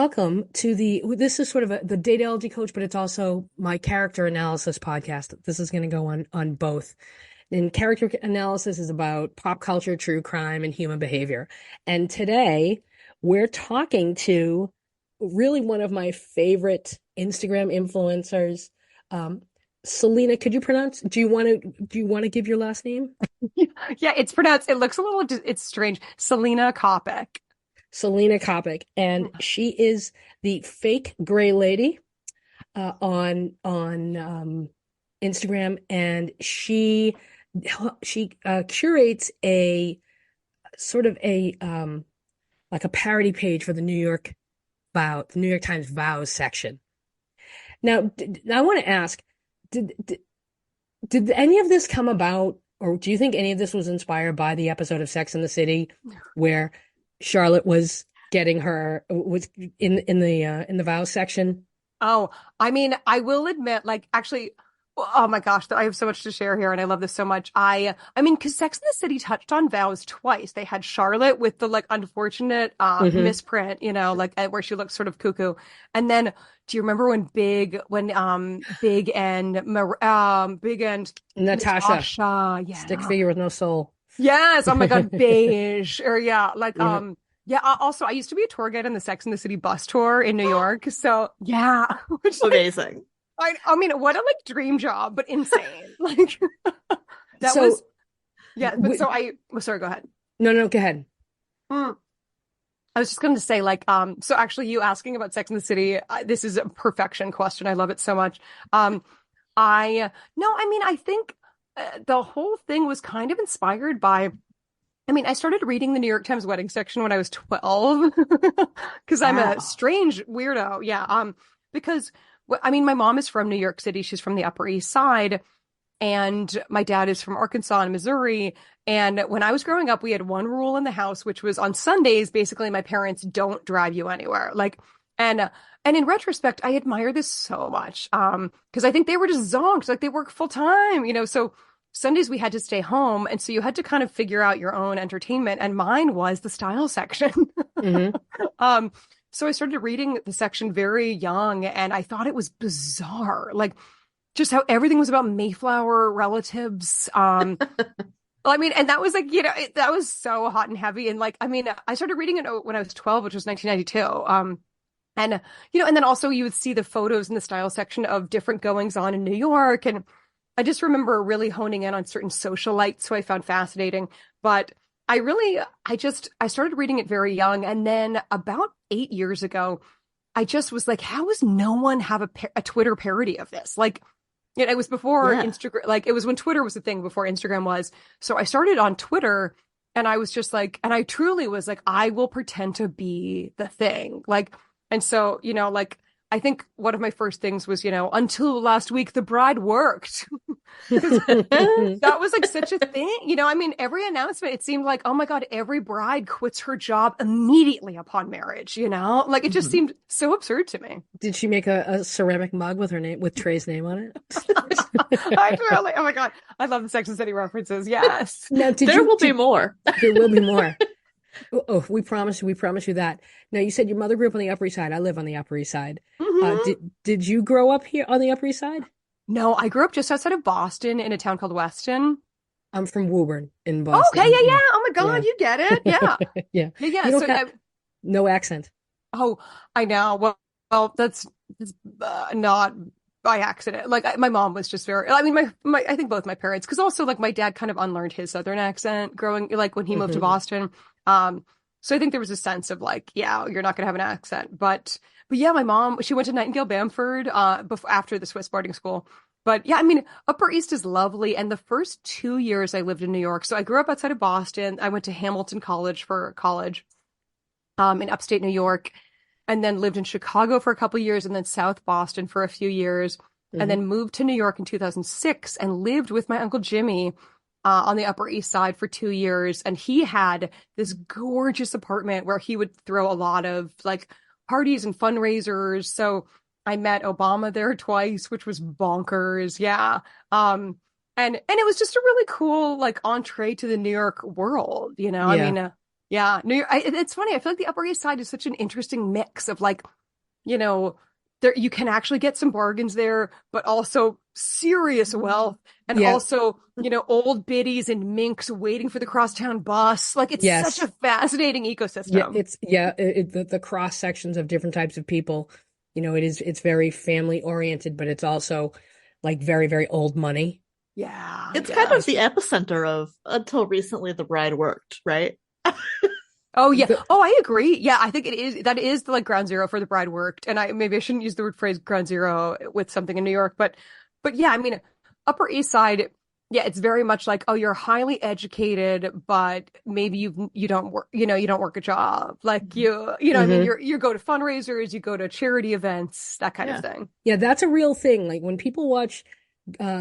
welcome to this is sort of the Dateology coach, but it's also my character analysis podcast. This is going to go on both. And character analysis is about pop culture, true crime, and human behavior. And today we're talking to really one of my favorite Instagram influencers. Selena, could you pronounce, do you want to give your last name? Yeah, it's pronounced, it looks a little, it's strange. Selena Kopic. Selena Kopic, and she is the fake gray lady on Instagram, and she curates a sort of a like a parody page for the New York Times vows section. Now, I want to ask, did any of this come about, or do you think any of this was inspired by the episode of Sex and the City where Charlotte was was in the vows section? Oh, I mean, I will admit, like, actually, oh my gosh, I have so much to share here, and I love this so much. I mean, because Sex and the City touched on vows twice. They had Charlotte with the like unfortunate misprint, where she looks sort of cuckoo, and then do you remember when Big and Natasha, yeah, stick figure with no soul. Yes, oh my God, beige, or yeah, like yeah. Also, I used to be a tour guide on the Sex and the City bus tour in New York, so yeah, which amazing. I mean, what a like dream job, but insane. Like that So, was yeah. But sorry, go ahead. no, go ahead. Mm. I was just going to say, like, so actually, you asking about Sex and the City, this is a perfection question. I love it so much. I mean, I think the whole thing was kind of inspired by. I mean, I started reading the New York Times wedding section when I was 12 because I'm a strange weirdo. Yeah. Because I mean, my mom is from New York City. She's from the Upper East Side. And my dad is from Arkansas and Missouri. And when I was growing up, we had one rule in the house, which was on Sundays, basically, my parents don't drive you anywhere. Like, and in retrospect, I admire this so much. Because I think they were just zonked, like they work full time, so Sundays we had to stay home. And so you had to kind of figure out your own entertainment. And mine was the style section. Mm-hmm. So I started reading the section very young, and I thought it was bizarre. Like, just how everything was about Mayflower relatives. I mean, and that was like, that was so hot and heavy. And like, I mean, I started reading it when I was 12, which was 1992. And then also you would see the photos in the style section of different goings on in New York. And I just remember really honing in on certain socialites who I found fascinating. But I started reading it very young. And then about 8 years ago, I just was like, how does no one have a Twitter parody of this? Like, it was before Instagram, like it was when Twitter was a thing before Instagram was. So I started on Twitter, and I was just like, and I truly was like, I will pretend to be the thing. Like, and so, like, I think one of my first things was, until last week, the bride worked. That was like such a thing. I mean, every announcement, it seemed like, oh my God, every bride quits her job immediately upon marriage, like it just seemed so absurd to me. Did she make a ceramic mug with Trey's name on it? Oh my God, I love the Sex and the City references. Yes. Now, there will be more. There will be more. Oh, we promise you that. Now, you said your mother grew up on the Upper East Side. I live on the Upper East Side. Did you grow up here on the Upper East Side? No, I grew up just outside of Boston in a town called Weston. I'm from Woburn in Boston. Okay, yeah. Oh my God, you get it. Yeah. Yeah. Yeah. You don't have no accent. Oh, I know. Well, that's not by accident. Like my mom was just very, I mean, I think both my parents, because also like my dad kind of unlearned his Southern accent growing, like when he moved to Boston. So I think there was a sense of like, yeah, you're not going to have an accent. But yeah, my mom, she went to Nightingale Bamford after the Swiss boarding school. But yeah, I mean, Upper East is lovely. And the first 2 years I lived in New York. So I grew up outside of Boston. I went to Hamilton College for college in upstate New York, and then lived in Chicago for a couple of years, and then South Boston for a few years, and then moved to New York in 2006 and lived with my Uncle Jimmy on the Upper East Side for 2 years. And he had this gorgeous apartment where he would throw a lot of like parties and fundraisers. So I met Obama there twice, which was bonkers. Yeah. And it was just a really cool like entree to the New York world, Yeah. I mean, Yeah. No, it's funny. I feel like the Upper East Side is such an interesting mix of like, you know, there you can actually get some bargains there, but also serious wealth and Yeah. also, old biddies and minks waiting for the crosstown bus. Like it's such Yes. a fascinating Yeah. ecosystem. The cross sections of different types of people. It's very family oriented, but it's also like very, very old money. Yeah, It's kind yeah. of the epicenter of, until recently, the bride worked, right? Oh yeah. The, Oh, I agree. Yeah, I think it is. That is the like ground zero for the bride worked. And maybe I shouldn't use the word phrase ground zero with something in New York, but yeah, I mean, Upper East Side, yeah, it's very much like, oh, you're highly educated, but maybe you don't work, you don't work a job. Like I mean, Mhm. you go to fundraisers, you go to charity events, that kind of Yeah. thing. Yeah, that's a real thing. Like when people watch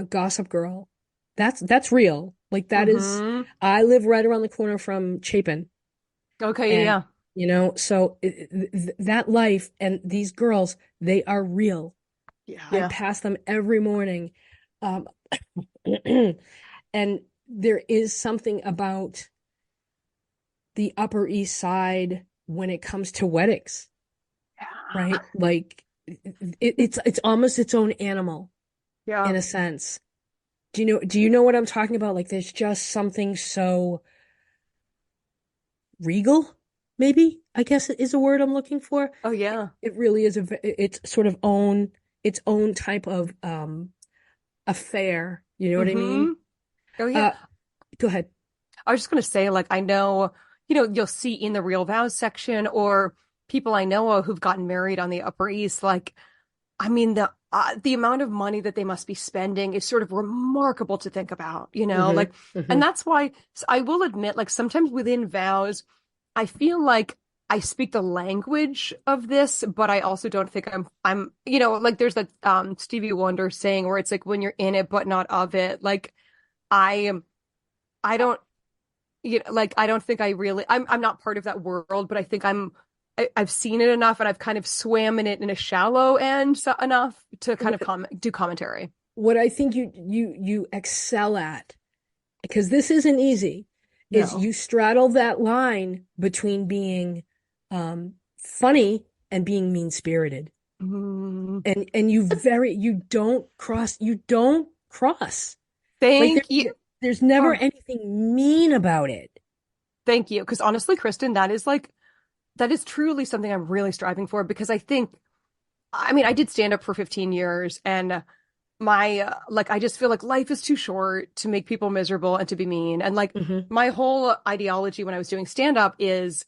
Gossip Girl, that's real. Like that is, Hmm. I live right around the corner from Chapin, Okay, and yeah. so that life and these girls, they are real. Yeah. I Yeah. pass them every morning, um, and there is something about the Upper East Side when it comes to weddings, Yeah. right? Like it's almost its own animal in Yeah. a sense. Do you know what I'm talking about? Like there's just something so regal, maybe, I guess is a word I'm looking for. Oh yeah. It really is it's sort of its own type of affair. You know what I Hmm. mean? Oh yeah. Uh, Go ahead. I was just going to say, like, I know, you'll see in the Real Vows section or people I know of who've gotten married on the Upper East, like, I mean, the amount of money that they must be spending is sort of remarkable to think about, Hmm. like, and Hmm. that's why I will admit, like, sometimes within vows, I feel like I speak the language of this, but I also don't think I'm, like, there's that Stevie Wonder saying where it's like when you're in it, but not of it. Like, I I don't like I don't think I really I'm not part of that world, but I think I've seen it enough and I've kind of swam in it in a shallow end enough to kind of do commentary. What I think you excel at, because this isn't easy, is No. you straddle that line between being funny and being mean-spirited. Mm, And you don't cross. Like thank you. there's never Oh, anything mean about it. thank you. Because honestly, Kristen, that is truly something I'm really striving for because I mean, I did stand up for 15 years and my like I just feel like life is too short to make people miserable and to be mean. And like Hmm. my whole ideology when I was doing stand up is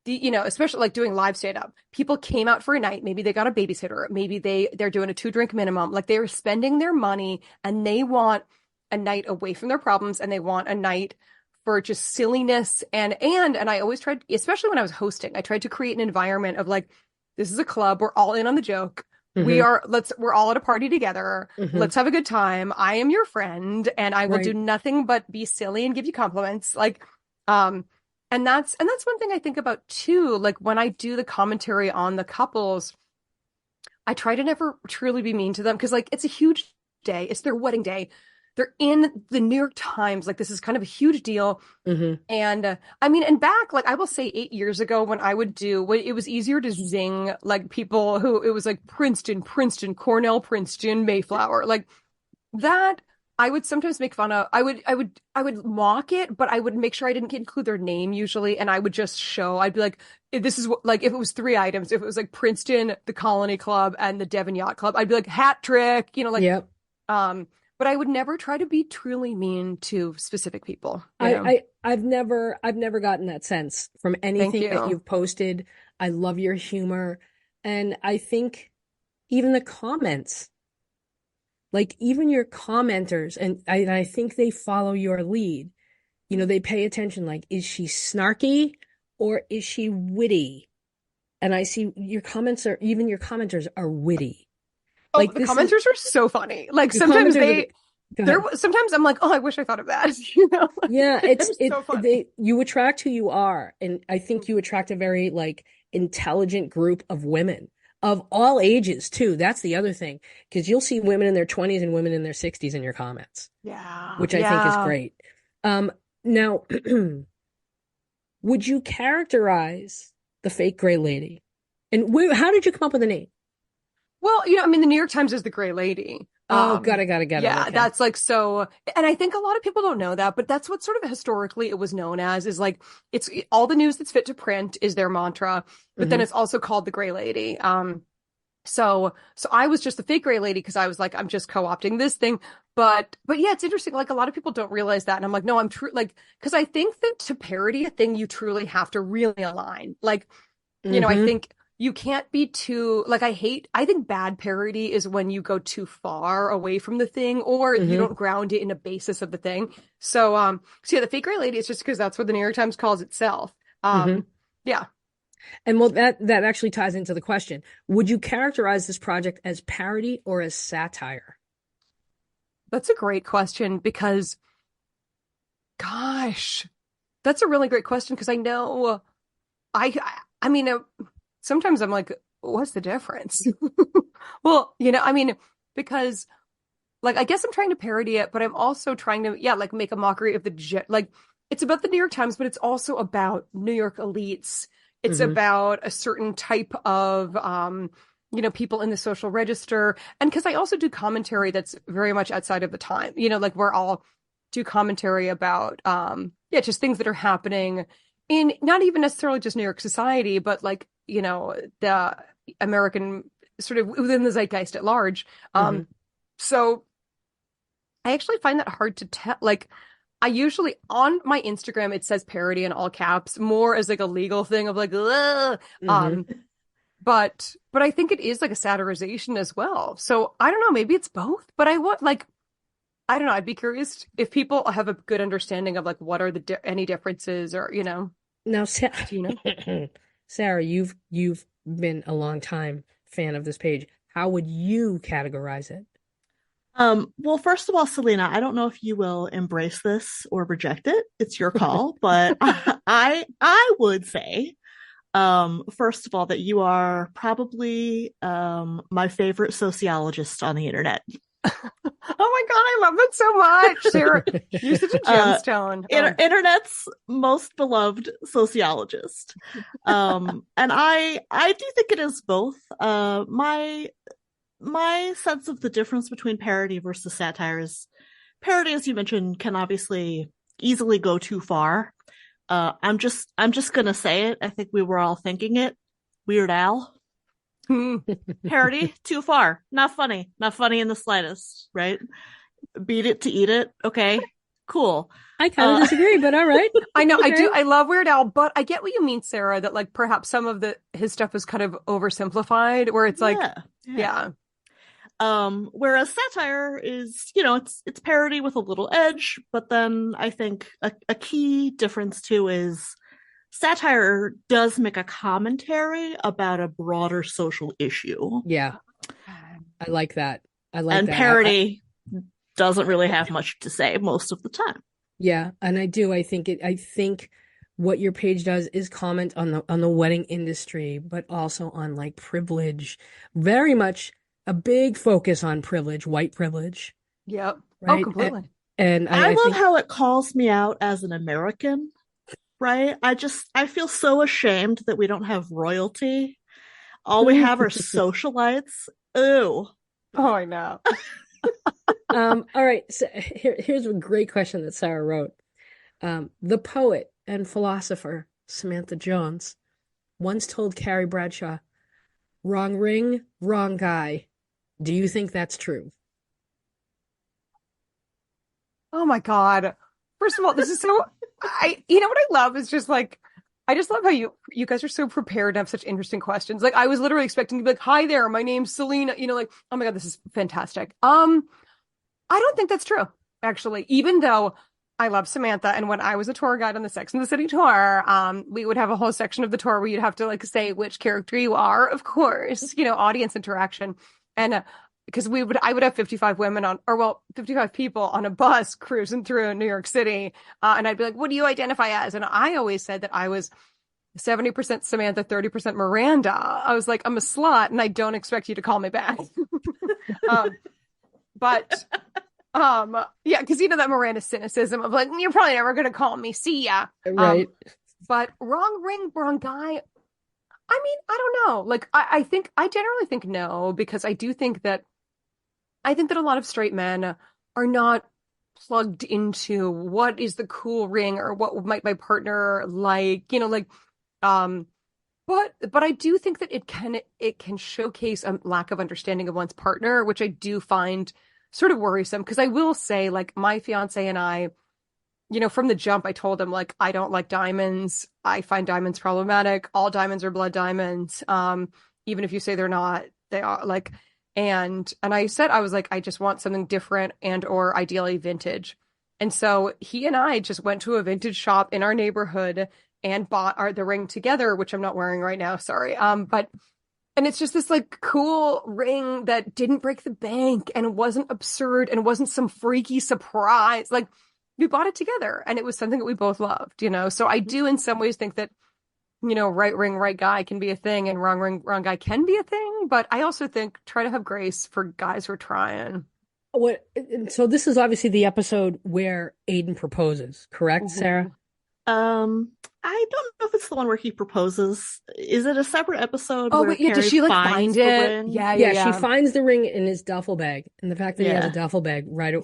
especially like doing live stand up, people came out for a night. Maybe they got a babysitter. Maybe they're doing a 2 drink minimum. Like they're spending their money and they want a night away from their problems and they want a night for just silliness and I always tried, especially when I was hosting, I tried to create an environment of like, this is a club. We're all in on the joke. Hmm. We're all at a party together. Hmm. Let's have a good time. I am your friend and I will do Right. nothing but be silly and give you compliments. Like, um, and that's one thing I think about too. Like when I do the commentary on the couples, I try to never truly be mean to them because like it's a huge day. It's their wedding day. They're in the New York Times. Like this is kind of a huge deal. Hmm. And I mean, and back, like I will say 8 years ago when it was easier to zing like people who it was like Princeton, Cornell, Princeton, Mayflower. Like that I would sometimes make fun of. I would mock it, but I would make sure I didn't include their name usually, and I would just show. I'd be like, this is what, like if it was 3 items, if it was like Princeton, the Colony Club, and the Devon Yacht Club, I'd be like hat trick, like Yep. um. But I would never try to be truly mean to specific people. I've never gotten that sense from Thank anything that you. you've posted. I love your humor. And I think even the comments, like even your commenters, and I think they follow your lead. They pay attention, like, is she snarky or is she witty? And I see even your commenters are witty. Oh, Like the this is commenters are so funny. Like your sometimes commenters are go ahead. sometimes I'm like, oh, I wish I thought of that. Yeah, Like, they're so funny. you attract who you are, and I think you attract a very like intelligent group of women of all ages too. That's the other thing, because you'll see women in their 20s and women in their 60s in your comments, Yeah. which I think is Yeah. great. Now Would you characterize the fake gray lady? And how did you come up with the name? Well, I mean, the New York Times is the Gray Lady. Oh, got it. Yeah, Okay. that's like so, and I think a lot of people don't know that, but that's what sort of historically it was known as, is like it's all the news that's fit to print is their mantra, but then it's also called the Gray Lady. So I was just the fake Gray Lady because I was like, I'm just co-opting this thing. But yeah, it's interesting. Like a lot of people don't realize that. And I'm like, no, I'm true. Like, because I think that to parody a thing, you truly have to really align. Like, I think you can't be too, like, I think bad parody is when you go too far away from the thing or you don't ground it in a basis of the thing. So yeah, the fake Gray Lady is just because that's what the New York Times calls itself. Yeah. And well, that actually ties into the question. Would you characterize this project as parody or as satire? That's a great question because, gosh, that's a really great question because I know I mean, sometimes I'm like, what's the difference? Well, I mean, because like, I guess I'm trying to parody it, but I'm also trying to, yeah, like make a mockery of like, it's about the New York Times, but it's also about New York elites. It's about a certain type of, people in the social register. And because I also do commentary that's very much outside of the time, like where I'll do commentary about, just things that are happening in not even necessarily just New York society, but like, the American sort of within the zeitgeist at large. So I actually find that hard to tell. Like, I usually on my Instagram, it says parody in all caps, more as like a legal thing of like, ugh. But I think it is like a satirization as well. So I don't know, maybe it's both, but I don't know. I'd be curious if people have a good understanding of like, what are any differences or, Now, do you know? Sarah, you've been a long time fan of this page. How would you categorize it? Well, first of all, Selena, I don't know if you will embrace this or reject it. It's your call, but I would say, first of all, that you are probably my favorite sociologist on the internet. Oh my God, I love that so much. Sarah, you're such a gemstone. Internet's most beloved sociologist. And I do think it is both. My sense of the difference between parody versus satire is parody, as you mentioned, can obviously easily go too far. I'm just gonna say it. I think we were all thinking it. Weird Al. Parody, too far. Not funny. Not funny in the slightest, right? Beat it to eat it. Okay, cool. I kind of disagree, but all right. I know, okay. I do. I love Weird Al, but I get what you mean, Sarah, that like perhaps some of his stuff is kind of oversimplified, where it's like, yeah. Whereas satire is, it's parody with a little edge, but then I think a key difference too is satire does make a commentary about a broader social issue. Yeah. I like that. And parody doesn't really have much to say most of the time. Yeah, and I do. I think what your page does is comment on the wedding industry, but also on like privilege. Very much a big focus on privilege, white privilege. Yep. Right? Oh, completely. And I love how it calls me out as an American, right? I feel so ashamed that we don't have royalty. All we have are socialites. Ooh. Oh, I know. All right. So here's a great question that Sarah wrote. The poet and philosopher Samantha Jones once told Carrie Bradshaw, "Wrong ring, wrong guy." Do you think that's true? Oh my God. First of all, this is so what I love is just like, I just love how you guys are so prepared to have such interesting questions. Like I was literally expecting to be like, "Hi there, my name's Selena," like, oh my God, this is fantastic. I don't think that's true, actually, even though I love Samantha. And when I was a tour guide on the Sex and the City tour, we would have a whole section of the tour where you'd have to like say which character you are, of course, audience interaction. And because I would have 55 women 55 people on a bus cruising through New York City. And I'd be like, "What do you identify as?" And I always said that I was 70% Samantha, 30% Miranda. I was like, "I'm a slut and I don't expect you to call me back." But yeah, because that Miranda cynicism of like, "You're probably never going to call me. See ya." Right. But wrong ring, wrong guy. I mean, I don't know. Like, I generally think no, because I think that a lot of straight men are not plugged into what is the cool ring or what might my partner like, um, but I do think that it can showcase a lack of understanding of one's partner, which I do find sort of worrisome. Because I will say, like, my fiance and I, from the jump, I told him, like, I don't like diamonds. I find diamonds problematic. All diamonds are blood diamonds. Even if you say they're not, they are, like, and I said, I was like, I just want something different and or ideally vintage. And so he and I just went to a vintage shop in our neighborhood and bought the ring together, which I'm not wearing right now. Sorry. And it's just this like cool ring that didn't break the bank and it wasn't absurd and it wasn't some freaky surprise. Like, we bought it together and it was something that we both loved, So I do in some ways think that, right ring, right guy can be a thing and wrong ring, wrong guy can be a thing. But I also think try to have grace for guys who are trying. So this is obviously the episode where Aidan proposes, correct, Sarah? I don't know if it's the one where he proposes. Is it a separate episode? Oh, where but yeah, does she like find it? Yeah, she finds the ring in his duffel bag, and the fact that he has a duffel bag, right?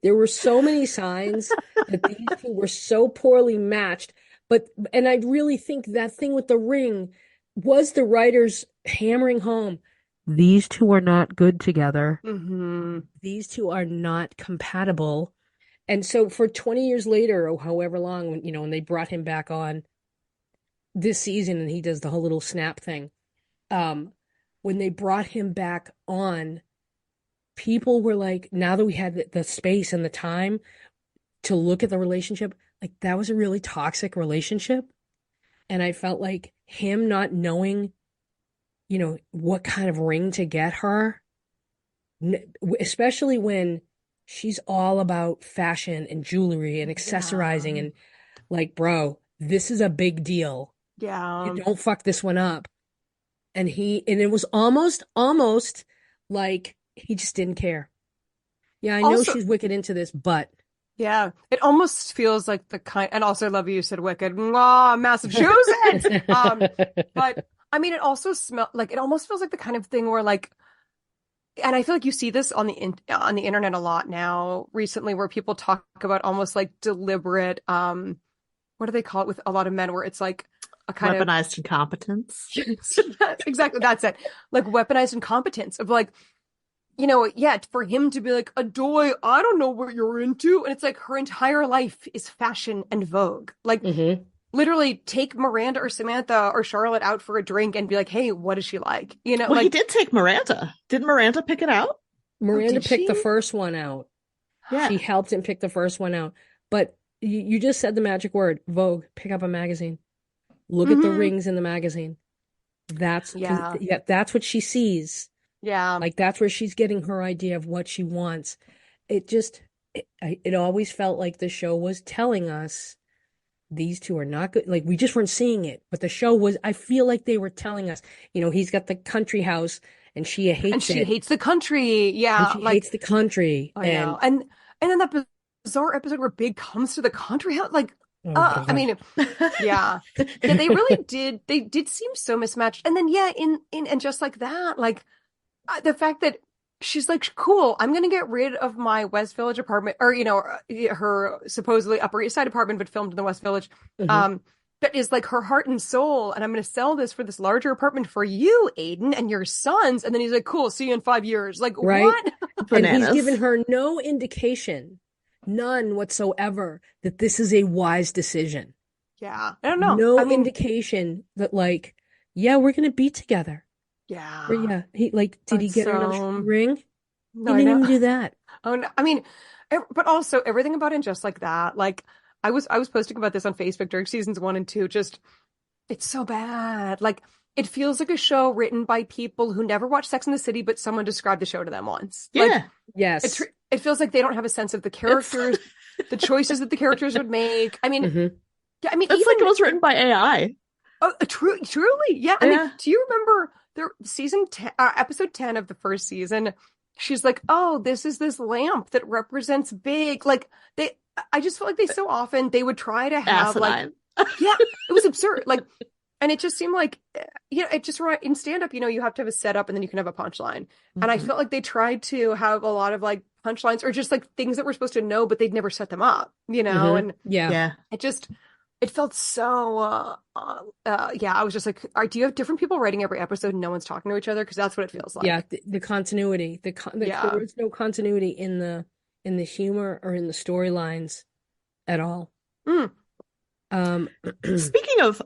There were so many signs that these two were so poorly matched. And I really think that thing with the ring was the writers hammering home. These two are not good together. Mm-hmm. These two are not compatible. And so for 20 years later, or however long, when they brought him back on this season and he does the whole little snap thing, when they brought him back on, people were like, now that we had the space and the time to look at the relationship, like that was a really toxic relationship. And I felt like him not knowing, what kind of ring to get her, especially when she's all about fashion and jewelry and accessorizing and like, bro, this is a big deal. Yeah. You don't fuck this one up. And it was almost like he just didn't care. Yeah, I know she's wicked into this, but. Yeah, it almost feels like and also I love you said wicked, mwah, Massachusetts. But I mean, it also it almost feels like the kind of thing where like, and I feel like you see this on the internet a lot now recently, where people talk about almost like deliberate, what do they call it with a lot of men, where it's like a kind of weaponized incompetence. Exactly, that's it. Like weaponized incompetence of like, for him to be like, Adoy, I don't know what you're into. And it's like her entire life is fashion and Vogue. Like, literally take Miranda or Samantha or Charlotte out for a drink and be like, hey, what is she like? Well, he did take Miranda. Didn't Miranda pick it out? Miranda picked the first one out. Yeah. She helped him pick the first one out. But you just said the magic word, Vogue. Pick up a magazine. Look at the rings in the magazine. That's what she sees. Yeah. Like that's where she's getting her idea of what she wants. It always felt like the show was telling us these two are not good. Like we just weren't seeing it, but the show was, I feel like they were telling us, he's got the country house and she hates it. And she hates the country. Yeah. And she hates the country. I know. And then that bizarre episode where Big comes to the country house, like, I mean, yeah, they really did. They did seem so mismatched. And then, and just like that, like the fact that she's like, cool, I'm going to get rid of my West Village apartment, or, her supposedly Upper East Side apartment, but filmed in the West Village. That is like her heart and soul. And I'm going to sell this for this larger apartment for you, Aidan, and your sons. And then he's like, cool, see you in 5 years. Like, right? What? And he's given her no indication, none whatsoever, that this is a wise decision. Yeah. I don't know. No indication that like, yeah, we're going to be together. Yeah. Or, yeah. Did he get her a ring? No, he didn't even do that. Oh, no. I mean, but also everything about it just like that. Like I was posting about this on Facebook during seasons 1 and 2. Just, it's so bad. Like it feels like a show written by people who never watched Sex and the City, but someone described the show to them once. Yeah. Like, yes. It feels like they don't have a sense of the characters, the choices that the characters would make. I mean, yeah, I mean, it's like it was written by AI. Oh, truly, yeah. I mean, do you remember episode 10 of the first season? She's like, "Oh, this is this lamp that represents Big." Like I just feel like they so often they would try to have asinine. Yeah, it was absurd. Like, and it just seemed like, it just in stand up, you have to have a setup and then you can have a punchline. And I felt like they tried to have a lot of like punchlines or just like things that we're supposed to know, but they'd never set them up, and Yeah. it felt so, I was just like, do you have different people writing every episode and no one's talking to each other? Because that's what it feels like. Yeah, the continuity, there is no continuity in the humor or in the storylines at all. Speaking of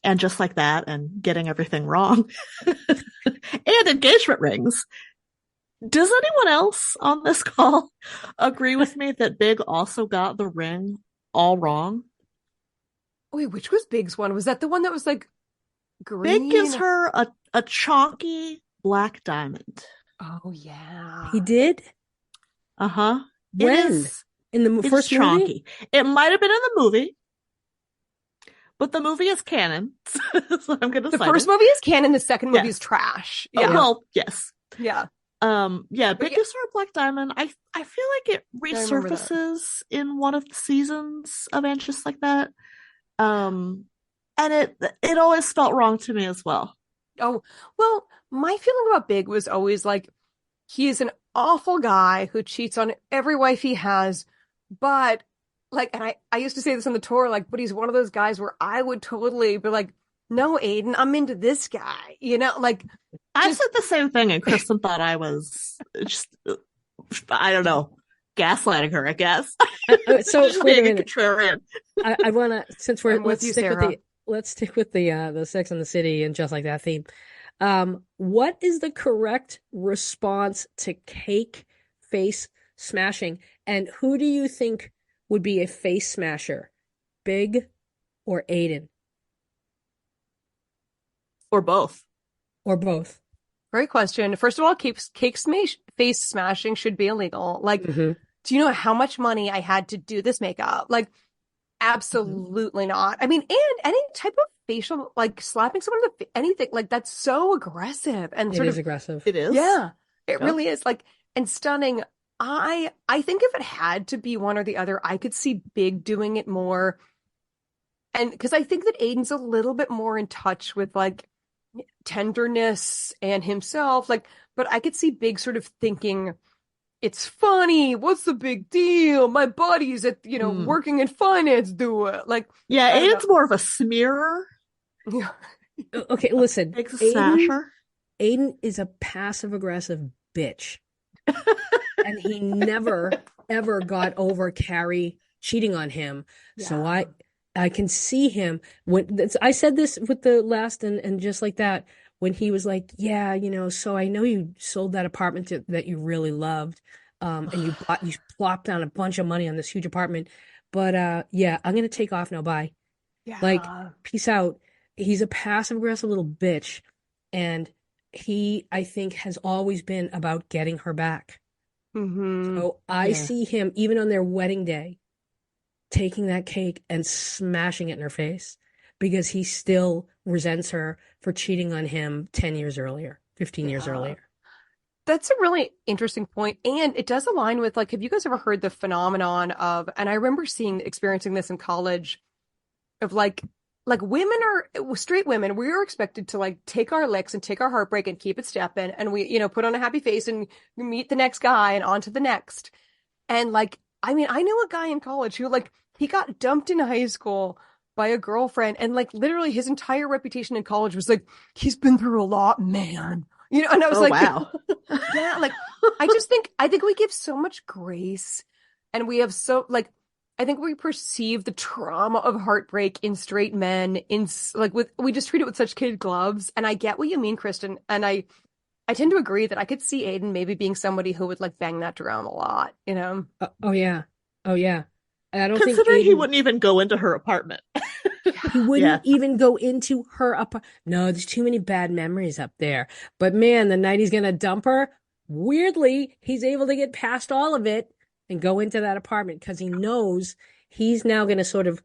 and just like that and getting everything wrong and engagement rings, does anyone else on this call agree with me that Big also got the ring all wrong? Wait, which was Big's one? Was that the one that was like green? Big gives her a chonky black diamond. Oh yeah, he did. Uh-huh. When? In the first chonky movie? It might have been in the movie, but the movie is canon, so I'm gonna. The first movie is canon. The second movie is trash. Yeah. Oh, well, yes. Yeah. Big gives her a black diamond. I feel like it resurfaces in one of the seasons of And Just Like That. And it always felt wrong to me as well. Oh, well, my feeling about Big was always like, he is an awful guy who cheats on every wife he has, but like, and I used to say this on the tour, like, but he's one of those guys where I would totally be like, no, Aidan, I'm into this guy, like. I said the same thing, and Kristen thought I was just, I don't know, gaslighting her, I guess. So just being a contrarian. I want to, since let's stick with the Sex and the City and Just Like That theme. What is the correct response to cake face smashing? And who do you think would be a face smasher? Big or Aidan? Or both. Or both. Great question. First of all, face smashing should be illegal. Like, do you know how much money I had to do this makeup? Like, absolutely not. I mean, and any type of facial, like slapping someone in the anything, like that's so aggressive and it is aggressive. It is. Yeah, it really is. Like, and stunning. I think if it had to be one or the other, I could see Big doing it more. And because I think that Aidan's a little bit more in touch with like tenderness and himself, like, but I could see Big sort of thinking, it's funny, what's the big deal, my buddies at working in finance do it, like. Yeah, Aidan's more of a smearer. Yeah. Okay, listen, Big's a smasher. Aidan is a passive aggressive bitch. And he never ever got over Carrie cheating on him. Yeah. So I can see him when I said this with the last and Just Like That, when he was like, yeah, so I know you sold that apartment that you really loved, and you plopped down a bunch of money on this huge apartment, but yeah, I'm gonna take off now. Bye. Yeah. Like, peace out. He's a passive aggressive little bitch, and he, I think, has always been about getting her back. So I see him even on their wedding day taking that cake and smashing it in her face because he still resents her for cheating on him 10 years earlier, 15 years earlier. That's a really interesting point. And it does align with, like, have you guys ever heard the phenomenon of, and I remember experiencing this in college, of like straight women, we are expected to like take our licks and take our heartbreak and keep it stepping. And we, put on a happy face and meet the next guy and on to the next. And like, I mean, I knew a guy in college who like, he got dumped in high school by a girlfriend, and like literally his entire reputation in college was like, he's been through a lot, man. And I was wow. Yeah, like I think we give so much grace, and we have so like, I think we perceive the trauma of heartbreak in straight men we just treat it with such kid gloves. And I get what you mean, Kristen, and I tend to agree that I could see Aidan maybe being somebody who would like bang that drum a lot, Oh yeah. I don't think he wouldn't even go into her apartment. He wouldn't even go into her apartment. No, there's too many bad memories up there. But man, the night he's gonna dump her, weirdly, he's able to get past all of it and go into that apartment because he knows he's now gonna sort of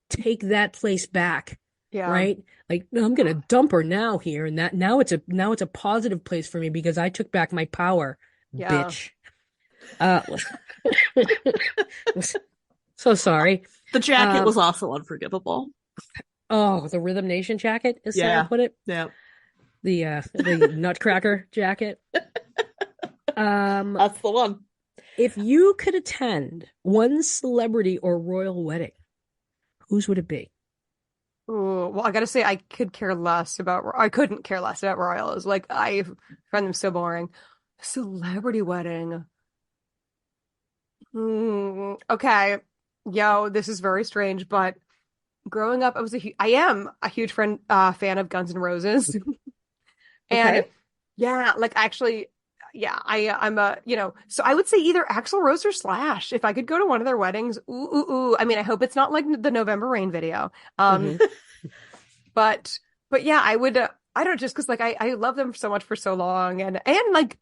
take that place back. Yeah. Right? Like, no, I'm gonna dump her now here, and that now it's a positive place for me because I took back my power, bitch. So sorry. The jacket Um, was also unforgivable. oh, the Rhythm Nation jacket, as Sarah Yeah. put it. Yeah. The Nutcracker jacket. Um, That's the one. if you could attend one celebrity or royal wedding, whose would it be? Ooh, well, I gotta say, I couldn't care less about royals. Like, I find them so boring. Celebrity wedding. Okay. Yo, this is very strange, but growing up, I am a huge fan of Guns N' Roses. And Okay. yeah, like actually, yeah, I'm so I would say either Axl Rose or Slash. If I could go to one of their weddings, ooh, ooh, ooh. I mean, I hope it's not like the November Rain video. Hmm. But yeah, I would. I don't know, just because like I love them so much for so long, and like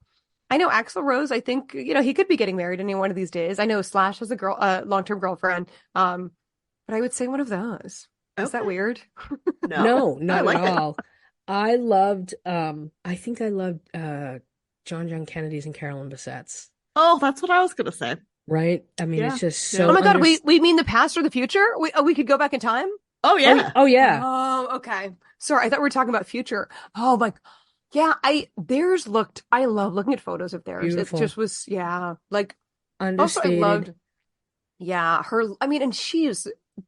I know Axl Rose. I think he could be getting married any one of these days. I know Slash has a long-term girlfriend. But I would say one of those. Is that Okay. weird? No, No, I not at like it. all. I loved I think I loved John Kennedy's and Carolyn Bassett's, Oh, that's what I was gonna say. right? I mean, it's Yeah. just Yeah. Oh so my God, under we mean the past or the future? We could go back in time? Oh oh, yeah. oh yeah, Oh, okay. Sorry, I thought we were talking about future. Oh my, yeah, I love looking at photos of theirs. It beautiful, just was, yeah. Like, also I understated. loved, yeah, I mean, and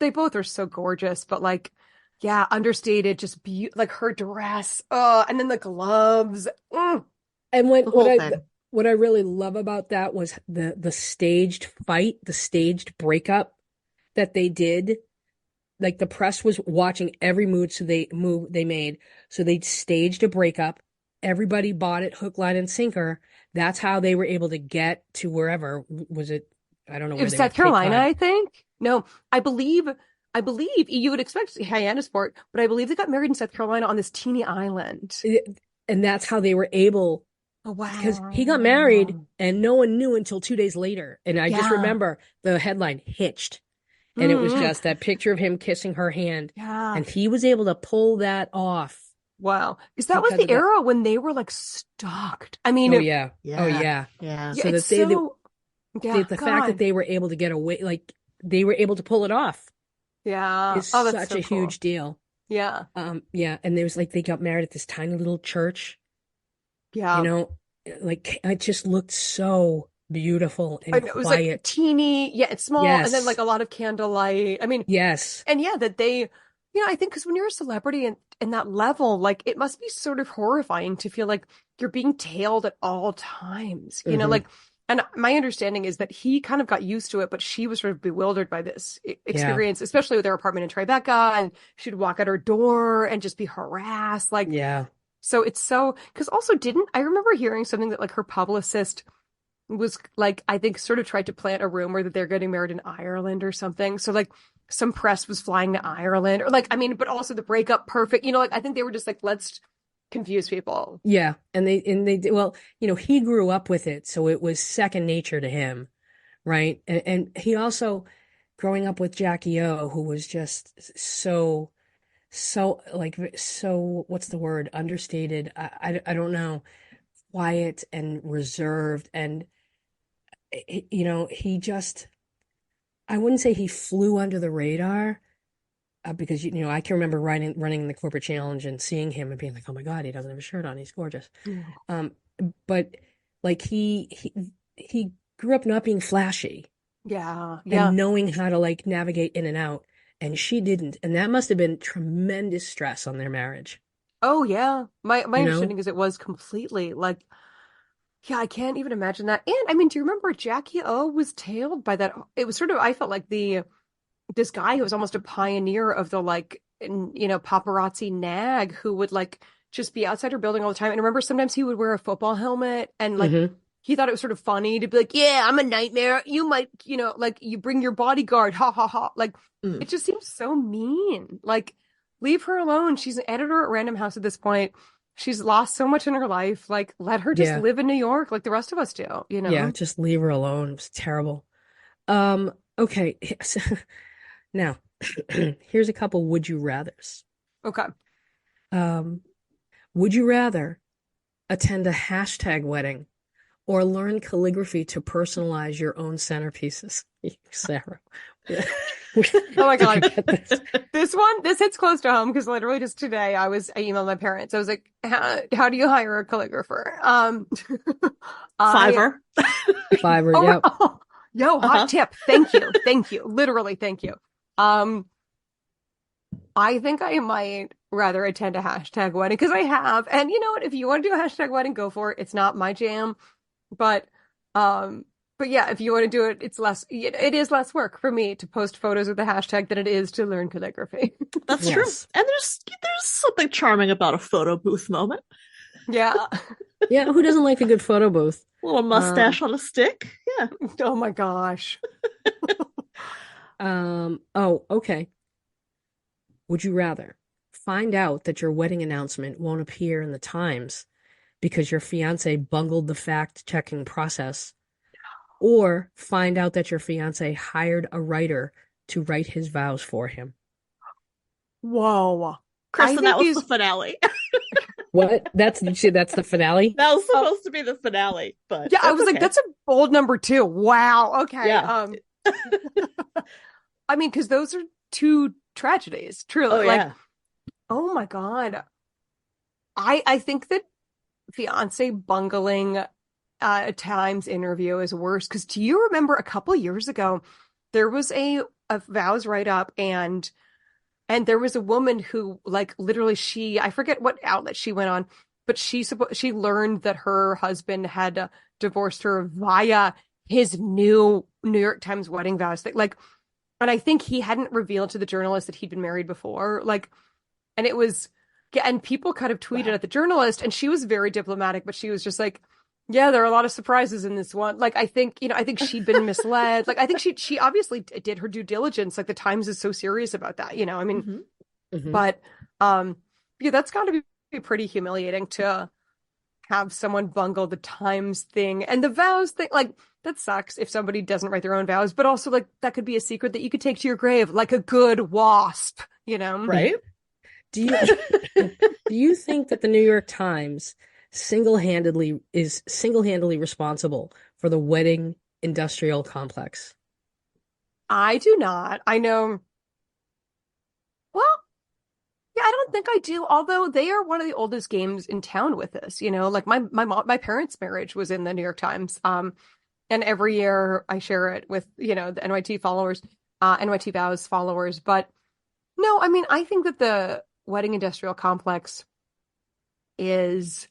they both are so gorgeous, but like, yeah, understated, just like her dress. Oh, and then the gloves. And The whole thing. what I really love about that was the staged fight, the staged breakup that they did. Like the press was watching every move they made. So they staged a breakup. Everybody bought it hook, line, and sinker. That's how they were able to get to wherever was it. I don't know It where was they went. South Cape Carolina, Cod. I think. No, I believe you would expect Hyannisport, but I believe they got married in South Carolina on this teeny island. And that's how they were able, Oh, because he got married wow. and no one knew until 2 days later. And I just Yeah. remember the headline Hitched. And it was Mm-hmm. just that picture of him kissing her hand. Yeah. And he was able to pull that off Wow. Because that was because the of that. era when they were like stalked. I Oh, mean, yeah. Oh, Yeah. yeah. Yeah. yeah, So it's that so, yeah, the fact that God. they were able to get away, like they were able to pull it off Yeah. is Oh, that's such so a cool. huge deal. Yeah. Yeah. And there was like, they got married at this tiny little church, you Yeah. know, like it just looked so beautiful I and know, it was like quiet. teeny, yeah, it's small, and then like Yes. a lot of candlelight. I mean, Yes. and yeah, that they, I think because when you're a celebrity and that level, like it must be sort of horrifying to feel like you're being tailed at all times, Hmm. like, and my understanding is that he kind of got used to it, but she was sort of bewildered by this Yeah. experience, especially with their apartment in Tribeca, and she'd walk out her door and just be harassed. Like, Yeah. so it's so, because also didn't, I remember hearing something that like her publicist was like, I think sort of tried to plant a rumor that they're getting married in Ireland or something. So like some press was flying to Ireland or like, I mean, but also the breakup perfect, like I think they were just like, let's confuse people. Yeah. And they did, well, he grew up with it. So it was second nature to him. Right. And he also, growing up with Jackie O, who was just so like, so, what's the word? Understated. I don't know. Quiet and reserved. And, he just, I wouldn't say he flew under the radar, because, I can remember running the corporate challenge and seeing him and being like, oh my God, he doesn't have a shirt on. He's gorgeous. Mm. Um, but like he grew up not being flashy Yeah. Yeah. and knowing how to like navigate in and out. And she didn't. And that must have been tremendous stress on their marriage, Oh yeah. My you know? understanding is it was completely like, yeah, I can't even imagine that. And I mean, do you remember Jackie O was tailed by that? It was sort of, I felt like this guy who was almost a pioneer of the like paparazzi nag who would like just be outside her building all the time. And I remember sometimes he would wear a football helmet and like Hmm. he thought it was sort of funny to be like, yeah, I'm a nightmare, you might like you bring your bodyguard, ha ha ha. Like Mm. it just seems so mean. Like leave her alone, she's an editor at Random House at this point. She's lost so much in her life, like let her just Yeah. live in New York like the rest of us do, Yeah. Just leave her alone. It was terrible. Okay. Now, here's a couple would you rathers. Okay. Um, would you rather attend a hashtag wedding or learn calligraphy to personalize your own centerpieces? Sarah. Oh my Did you God. get this? This hits close to home because literally just today I emailed my parents. I was like, how do you hire a calligrapher? I Fiverr. Fiverr, oh, yep. oh, yo, hot Uh-huh. tip. Thank you. Thank you. Literally, thank you. I think I might rather attend a hashtag wedding because I have, and you know what? If you want to do a hashtag wedding, go for it. It's not my jam, but um, but yeah, if you want to do it, it is less work for me to post photos with the hashtag than it is to learn calligraphy. That's true. Yes. And there's something charming about a photo booth moment. Yeah. Yeah, who doesn't like a good photo booth? A little mustache on a stick. Yeah. Oh my gosh. Oh, okay. Would you rather find out that your wedding announcement won't appear in the Times because your fiance bungled the fact-checking process, or find out that your fiance hired a writer to write his vows for him? Whoa. I Kristen, think that was these, the finale. What? That's the finale? That was oh, supposed to be the finale, but yeah, I that's was like, okay. that's a bold number two. Wow. Okay. Yeah. I mean, because those are two tragedies, truly. Oh Like, yeah. oh my God. I think that fiance bungling a Times interview is worse. Because do you remember a couple years ago, there was a vows write up and there was a woman who like literally I forget what outlet she went on, but she learned that her husband had divorced her via his new New York Times wedding vows thing. Like, and I think he hadn't revealed to the journalist that he'd been married before. Like, and it was, yeah, and people kind of tweeted Wow. at the journalist, and she was very diplomatic, but she was just like, yeah, there are a lot of surprises in this one. Like, I think she'd been misled. Like, I think she obviously did her due diligence. Like, the Times is so serious about that, you know? I mean, Hmm. Hmm. but yeah, that's got to be pretty humiliating to have someone bungle the Times thing and the vows thing. Like, that sucks if somebody doesn't write their own vows, but also like that could be a secret that you could take to your grave, like a good wasp, you know? Right? Do you do you think that the New York Times single-handedly responsible for the wedding industrial complex? I do not. I know. Well, yeah, I don't think I do. Although they are one of the oldest games in town with this, you know, like my parents' marriage was in the New York Times. And every year I share it with, you know, the NYT followers, NYT vows followers. But no, I mean, I think that the wedding industrial complex is,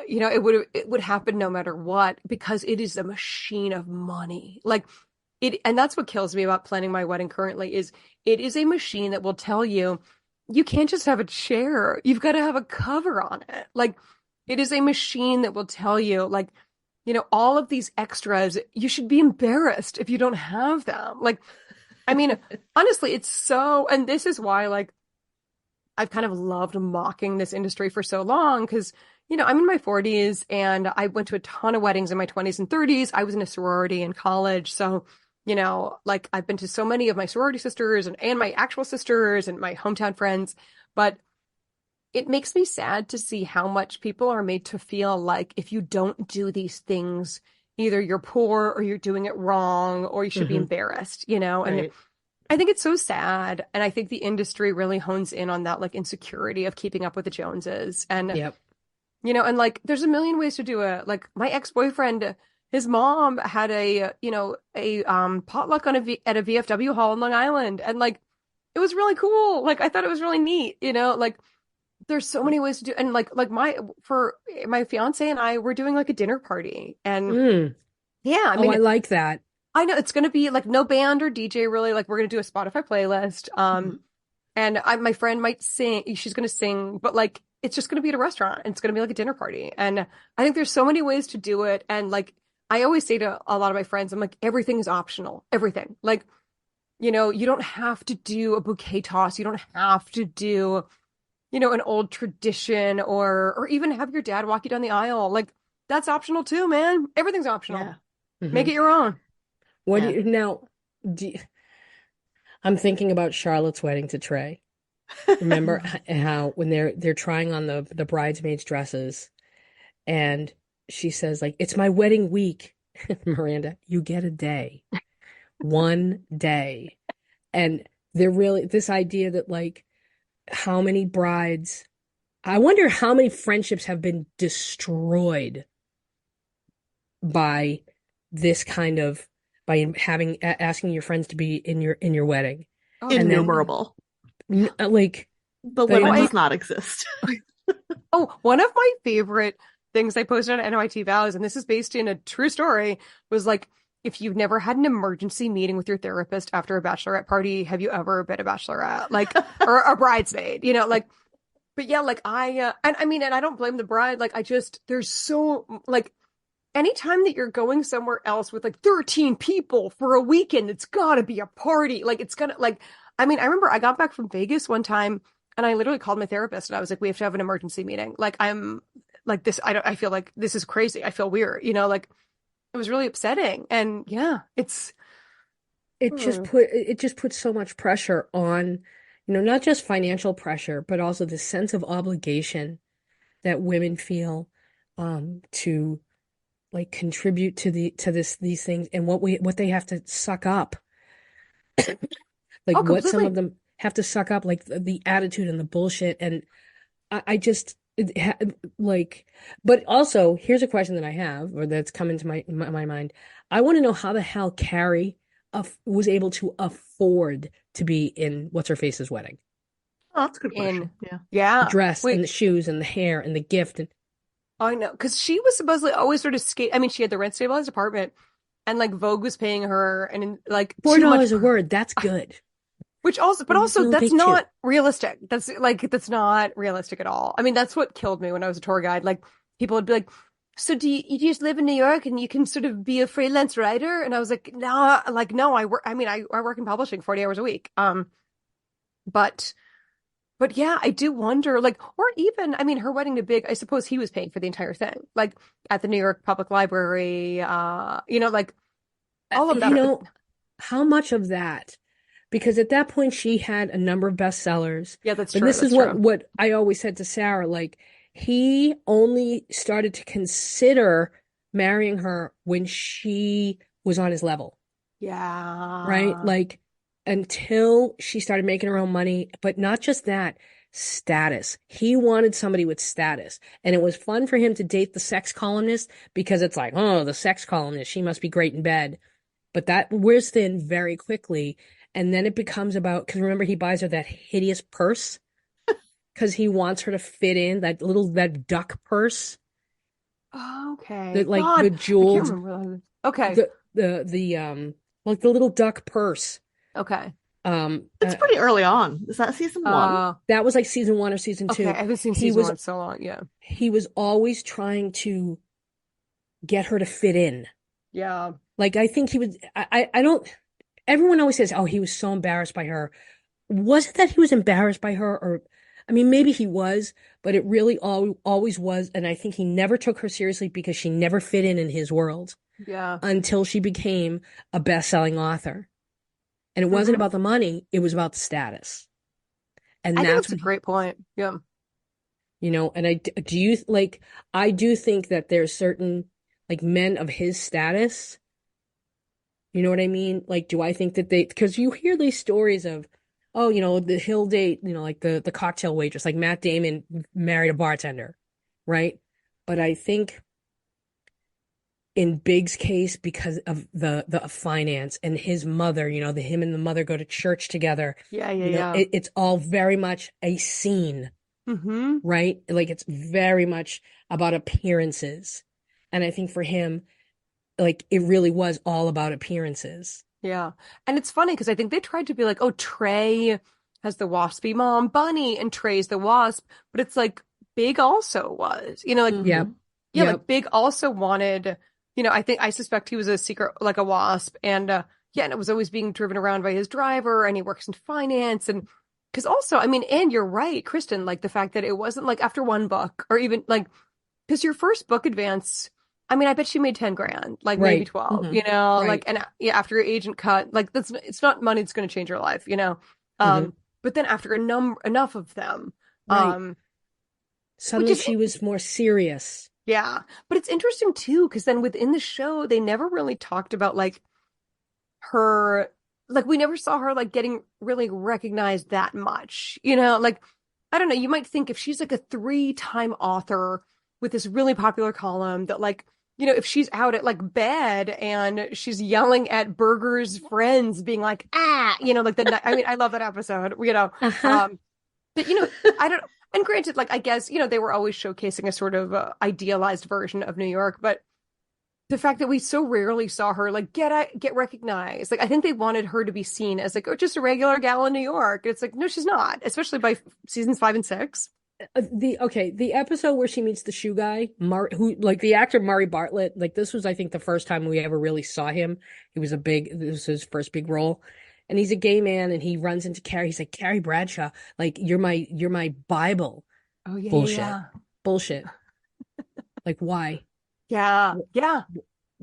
you know, it would happen no matter what because it is a machine of money. Like and that's what kills me about planning my wedding currently is it is a machine that will tell you you can't just have a chair. You've got to have a cover on it. Like it is a machine that will tell you like, you know, all of these extras, you should be embarrassed if you don't have them. Like, I mean, honestly, it's so, and this is why like I've kind of loved mocking this industry for so long because, you know, I'm in my 40s and I went to a ton of weddings in my 20s and 30s. I was in a sorority in college. So, you know, like I've been to so many of my sorority sisters and my actual sisters and my hometown friends. But it makes me sad to see how much people are made to feel like if you don't do these things, either you're poor or you're doing it wrong or you should be Hmm. embarrassed, you know? And Right. I think it's so sad. And I think the industry really hones in on that like insecurity of keeping up with the Joneses. And, Yep. you know, and like there's a million ways to do it. Like my ex-boyfriend, his mom had you know, a potluck at a VFW hall in Long Island. And like it was really cool. Like I thought it was really neat, you know, like there's so many ways to do and for my fiance and I we're doing like a dinner party. And Mm. yeah, I Oh, I mean like that. I know it's going to be like no band or DJ really. Like we're going to do a Spotify playlist. Mhm. And my friend might sing. She's going to sing, but like it's just going to be at a restaurant. And it's going to be like a dinner party. And I think there's so many ways to do it. And like I always say to a lot of my friends, I'm like everything is optional. Everything. Like you know, you don't have to do a bouquet toss. You don't have to do you know an old tradition or even have your dad walk you down the aisle. Like that's optional too, man. Everything's optional. Yeah. Make Hmm. it your own. What do Yeah. you now? Do you- I'm thinking about Charlotte's wedding to Trey. Remember how when they're trying on the bridesmaids' dresses, and she says, like, it's my wedding week. Miranda, you get a day, one day. And they're really, this idea that, like, how many brides, I wonder how many friendships have been destroyed by this kind of, by asking your friends to be in your wedding. Oh, And then, Innumerable. like, The the, limit does not exist. Oh, one of my favorite things I posted on NYT Vows, and this is based in a true story, was like, if you've never had an emergency meeting with your therapist after a bachelorette party, have you ever been a bachelorette? Like, or a bridesmaid, you know, like, but yeah, like and I mean, and I don't blame the bride. Like, there's so, like, anytime that you're going somewhere else with like 13 people for a weekend, it's gotta be a party. Like, it's gonna, like, I mean, I remember I got back from Vegas one time and I literally called my therapist and I was like, we have to have an emergency meeting. Like, I'm like this, I feel like this is crazy. I feel weird, you know, like, it was really upsetting. And yeah, it just puts so much pressure on, not just financial pressure, but also the sense of obligation that women feel to like contribute to these things and what they have to suck up. Like oh, what some completely. of them have to suck up, like the attitude and the bullshit. And I just like, but also here's a question that I have, or that's come into my mind. I want to know how the hell Carrie was able to afford to be in what's her face's wedding. Oh, that's a good question. Yeah. The Yeah. dress and Wait, the shoes and the hair and the gift and I know. Because she was supposedly always sort of I mean, she had the rent stabilized apartment and like Vogue was paying her and like $4 too much a word. That's good. which also, but And also you'll that's make two. not realistic. That's not realistic at all. I mean, that's what killed me when I was a tour guide. Like people would be like, so you just live in New York and you can sort of be a freelance writer? And I was like, no, like, no, I work, I mean, I work in publishing 40 hours a week. But yeah, I do wonder, like, or even, I mean, her wedding to Big, I suppose he was paying for the entire thing, like at the New York Public Library, like all of You that. know, how much of that? Because at that point she had a number of bestsellers. Yeah, that's But true. this is That's true. what I always said to Sarah, like he only started to consider marrying her when she was on his level, right? Yeah. Like until she started making her own money, but not just that, status. He wanted somebody with status. And it was fun for him to date the sex columnist because it's like, oh, the sex columnist, she must be great in bed. But that wears thin very quickly. And then it becomes about, because remember, he buys her that hideous purse because he wants her to fit in that duck purse, Okay. that like God, I can't bejeweled, remember. Okay. the like the little duck purse. Okay. It's pretty early on. Is that season one? That was like season 1 or season Okay. 2. I haven't seen He season was one in so long. Yeah. he was always trying to get her to fit in. Yeah. Like I think he was. I don't. Everyone always says, "Oh, he was so embarrassed by her." Was it that he was embarrassed by her, or I mean, maybe he was, but it really always was. And I think he never took her seriously because she never fit in his world Yeah. until she became a best-selling author. And it wasn't Mm-hmm. about the money; it was about the status. And I think that's that's a great point. Yeah. And I do think that there's certain like men of his status. You know what I mean? Like, do I think that because you hear these stories of, oh, he'll date, like the cocktail waitress, like Matt Damon married a bartender, right? But I think in Big's case, because of the finance and his mother, him and the mother go to church together. Yeah. Yeah. It's all very much a scene, Mm-hmm. right? Like it's very much about appearances. And I think for him, like it really was all about appearances. Yeah. And it's funny because I think they tried to be like, oh, Trey has the waspy mom, Bunny, and Trey's the wasp. But it's like Big also was, like, Yep. yeah, Yep. like Big also wanted, I suspect he was a secret, like a wasp. And and it was always being driven around by his driver and he works in finance. And because also, I mean, and you're right, Kristen, like the fact that it wasn't like after one book or even like, because your first book advance, I mean, I bet she made 10 grand, like maybe Right. 12, Right. like, and yeah, after your agent cut, like it's not money that's going to change your life, Mhm. But then after enough of them, Right. which Suddenly is, she was more serious. Yeah. But it's interesting too, because then within the show, they never really talked about like her, like we never saw her like getting really recognized that much, like I don't know, you might think if she's like a 3-time author with this really popular column that like, if she's out at like bed and she's yelling at Berger's friends being like, like I mean, I love that episode, Uh-huh. but I don't, and granted, like I guess, they were always showcasing a sort of idealized version of New York, but the fact that we so rarely saw her like get recognized. Like I think they wanted her to be seen as like, oh, just a regular gal in New York. It's like, no, she's not, especially by seasons 5 and 6. The episode where she meets the shoe guy, who like the actor Murray Bartlett, like this was I think the first time we ever really saw him. This was his first big role. And he's a gay man and he runs into Carrie. He's like, Carrie Bradshaw, like you're my Bible. Oh yeah, Bullshit. yeah. Bullshit. Like why? Yeah. Yeah.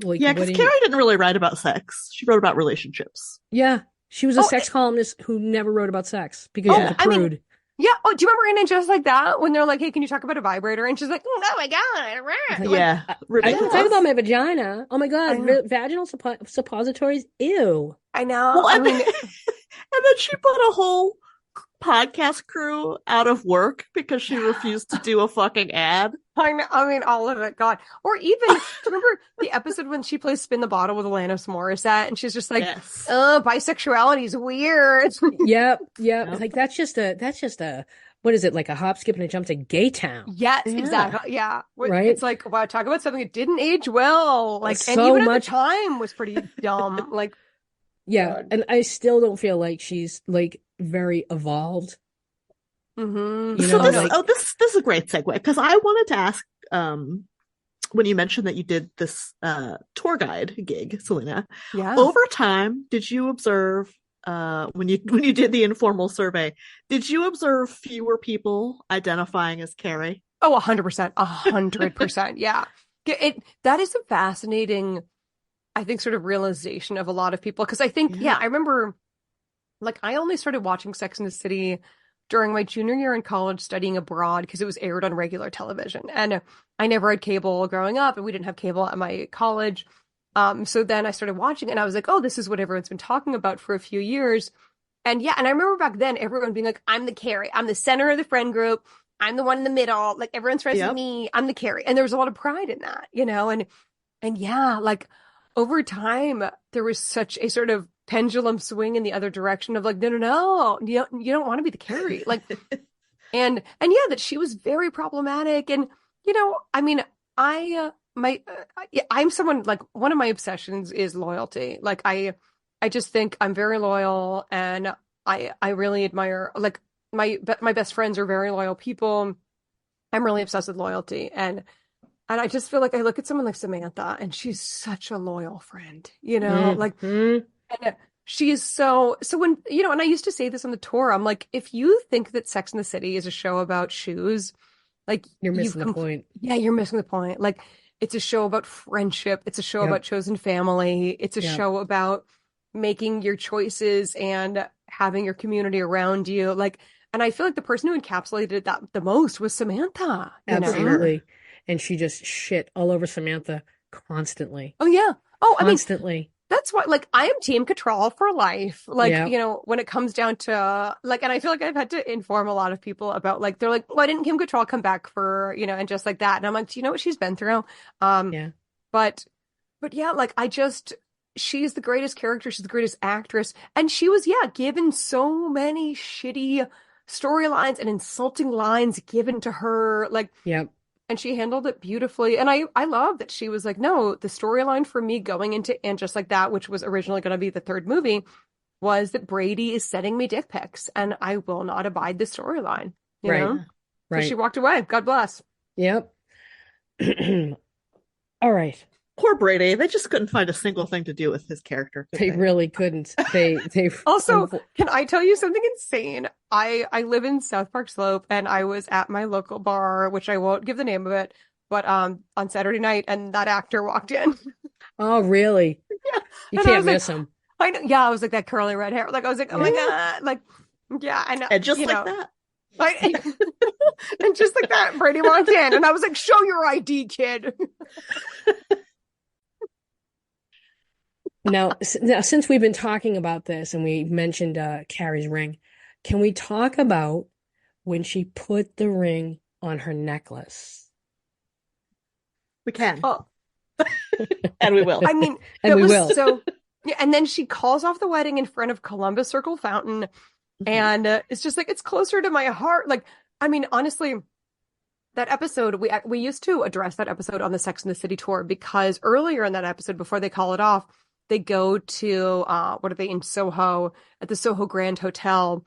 Like, yeah, because Carrie didn't really write about sex. She wrote about relationships. Yeah. She was a sex columnist who never wrote about sex because she was a prude. I mean, yeah. Oh, do you remember in Just Like That when they're like, "Hey, can you talk about a vibrator?" And she's like, "Oh my god!" Like, yeah, I can talk about my vagina. Oh my god, vaginal suppositories. Ew. I know. Well, I mean, and then she put a whole podcast crew out of work because she refused to do a fucking ad. I mean, all of it. God. Or even remember the episode when she plays Spin the Bottle with Alanis Morissette, and she's just like, Yes. "Oh, bisexuality is weird." Yep. Like that's just a what is it, like a hop, skip, and a jump to Gay Town? Yes, exactly. Yeah. Right? It's like, wow, talk about something that didn't age well. Like, So and even much... at the time was pretty dumb. Like, yeah. God. And I still don't feel like she's like very evolved. Mm-hmm. So this is a great segue because I wanted to ask, when you mentioned that you did this tour guide gig, Selena, over time, did you observe when you did the informal survey, did you observe fewer people identifying as Carrie? Oh, 100%, 100%. Yeah. That is a fascinating, I think, sort of realization of a lot of people. Because I think, I remember, like, I only started watching Sex and the City during my junior year in college studying abroad because it was aired on regular television. And I never had cable growing up, and we didn't have cable at my college. So then I started watching, and I was like, oh, this is what everyone's been talking about for a few years. And and I remember back then everyone being like, I'm the Carrie. I'm the center of the friend group. I'm the one in the middle. Like, everyone's friends with me. I'm the Carrie. And there was a lot of pride in that, and like over time, there was such a sort of pendulum swing in the other direction of like, no, you don't want to be the Carrie. Like, and that she was very problematic. And, I mean, I'm someone, like, one of my obsessions is loyalty. Like, I just think I'm very loyal, and I really admire, like, my best friends are very loyal people. I'm really obsessed with loyalty. And I just feel like I look at someone like Samantha, and she's such a loyal friend, like, and she is so when, and I used to say this on the tour, I'm like, if you think that Sex and the City is a show about shoes, like, you're missing the point. Yeah, you're missing the point. Like, it's a show about friendship. It's a show about chosen family. It's a show about making your choices and having your community around you. Like, and I feel like the person who encapsulated that the most was Samantha. Absolutely. And she just shit all over Samantha constantly. Oh, yeah. Oh, constantly. I mean, that's why, like, I am Team Cattrall for life. Like, when it comes down to, like, and I feel like I've had to inform a lot of people about, like, they're like, why didn't Kim Cattrall come back for, and Just Like That? And I'm like, do you know what she's been through? But yeah, like, she's the greatest character. She's the greatest actress. And she was, given so many shitty storylines and insulting lines given to her. Like, and she handled it beautifully. And I love that she was like, no, the storyline for me going into And Just Like That, which was originally going to be the third movie, was that Brady is sending me dick pics, and I will not abide the storyline. You know? Right. So she walked away. God bless. Yep. All right. Poor Brady. They just couldn't find a single thing to do with his character. They really couldn't. They also, can I tell you something insane? I live in South Park Slope, and I was at my local bar, which I won't give the name of it, but on Saturday night, and that actor walked in. Oh, really? Yeah. You can't miss him. I know. Yeah, I was like, that curly red hair. Like, I was like, oh my God. Like, yeah. I know. And just like that. Right? And just like that, Brady walked in, and I was like, "Show your ID, kid." Now, since we've been talking about this and we mentioned Carrie's ring, can we talk about when she put the ring on her necklace? We can. Oh, And we will. I mean, And that we was will. so. Yeah, and then she calls off the wedding in front of Columbus Circle Fountain, and it's just like it's closer to my heart. Like, I mean, honestly, that episode we used to address that episode on the Sex and the City tour because earlier in that episode, before they call it off, they go to what are they in Soho at the Soho Grand Hotel,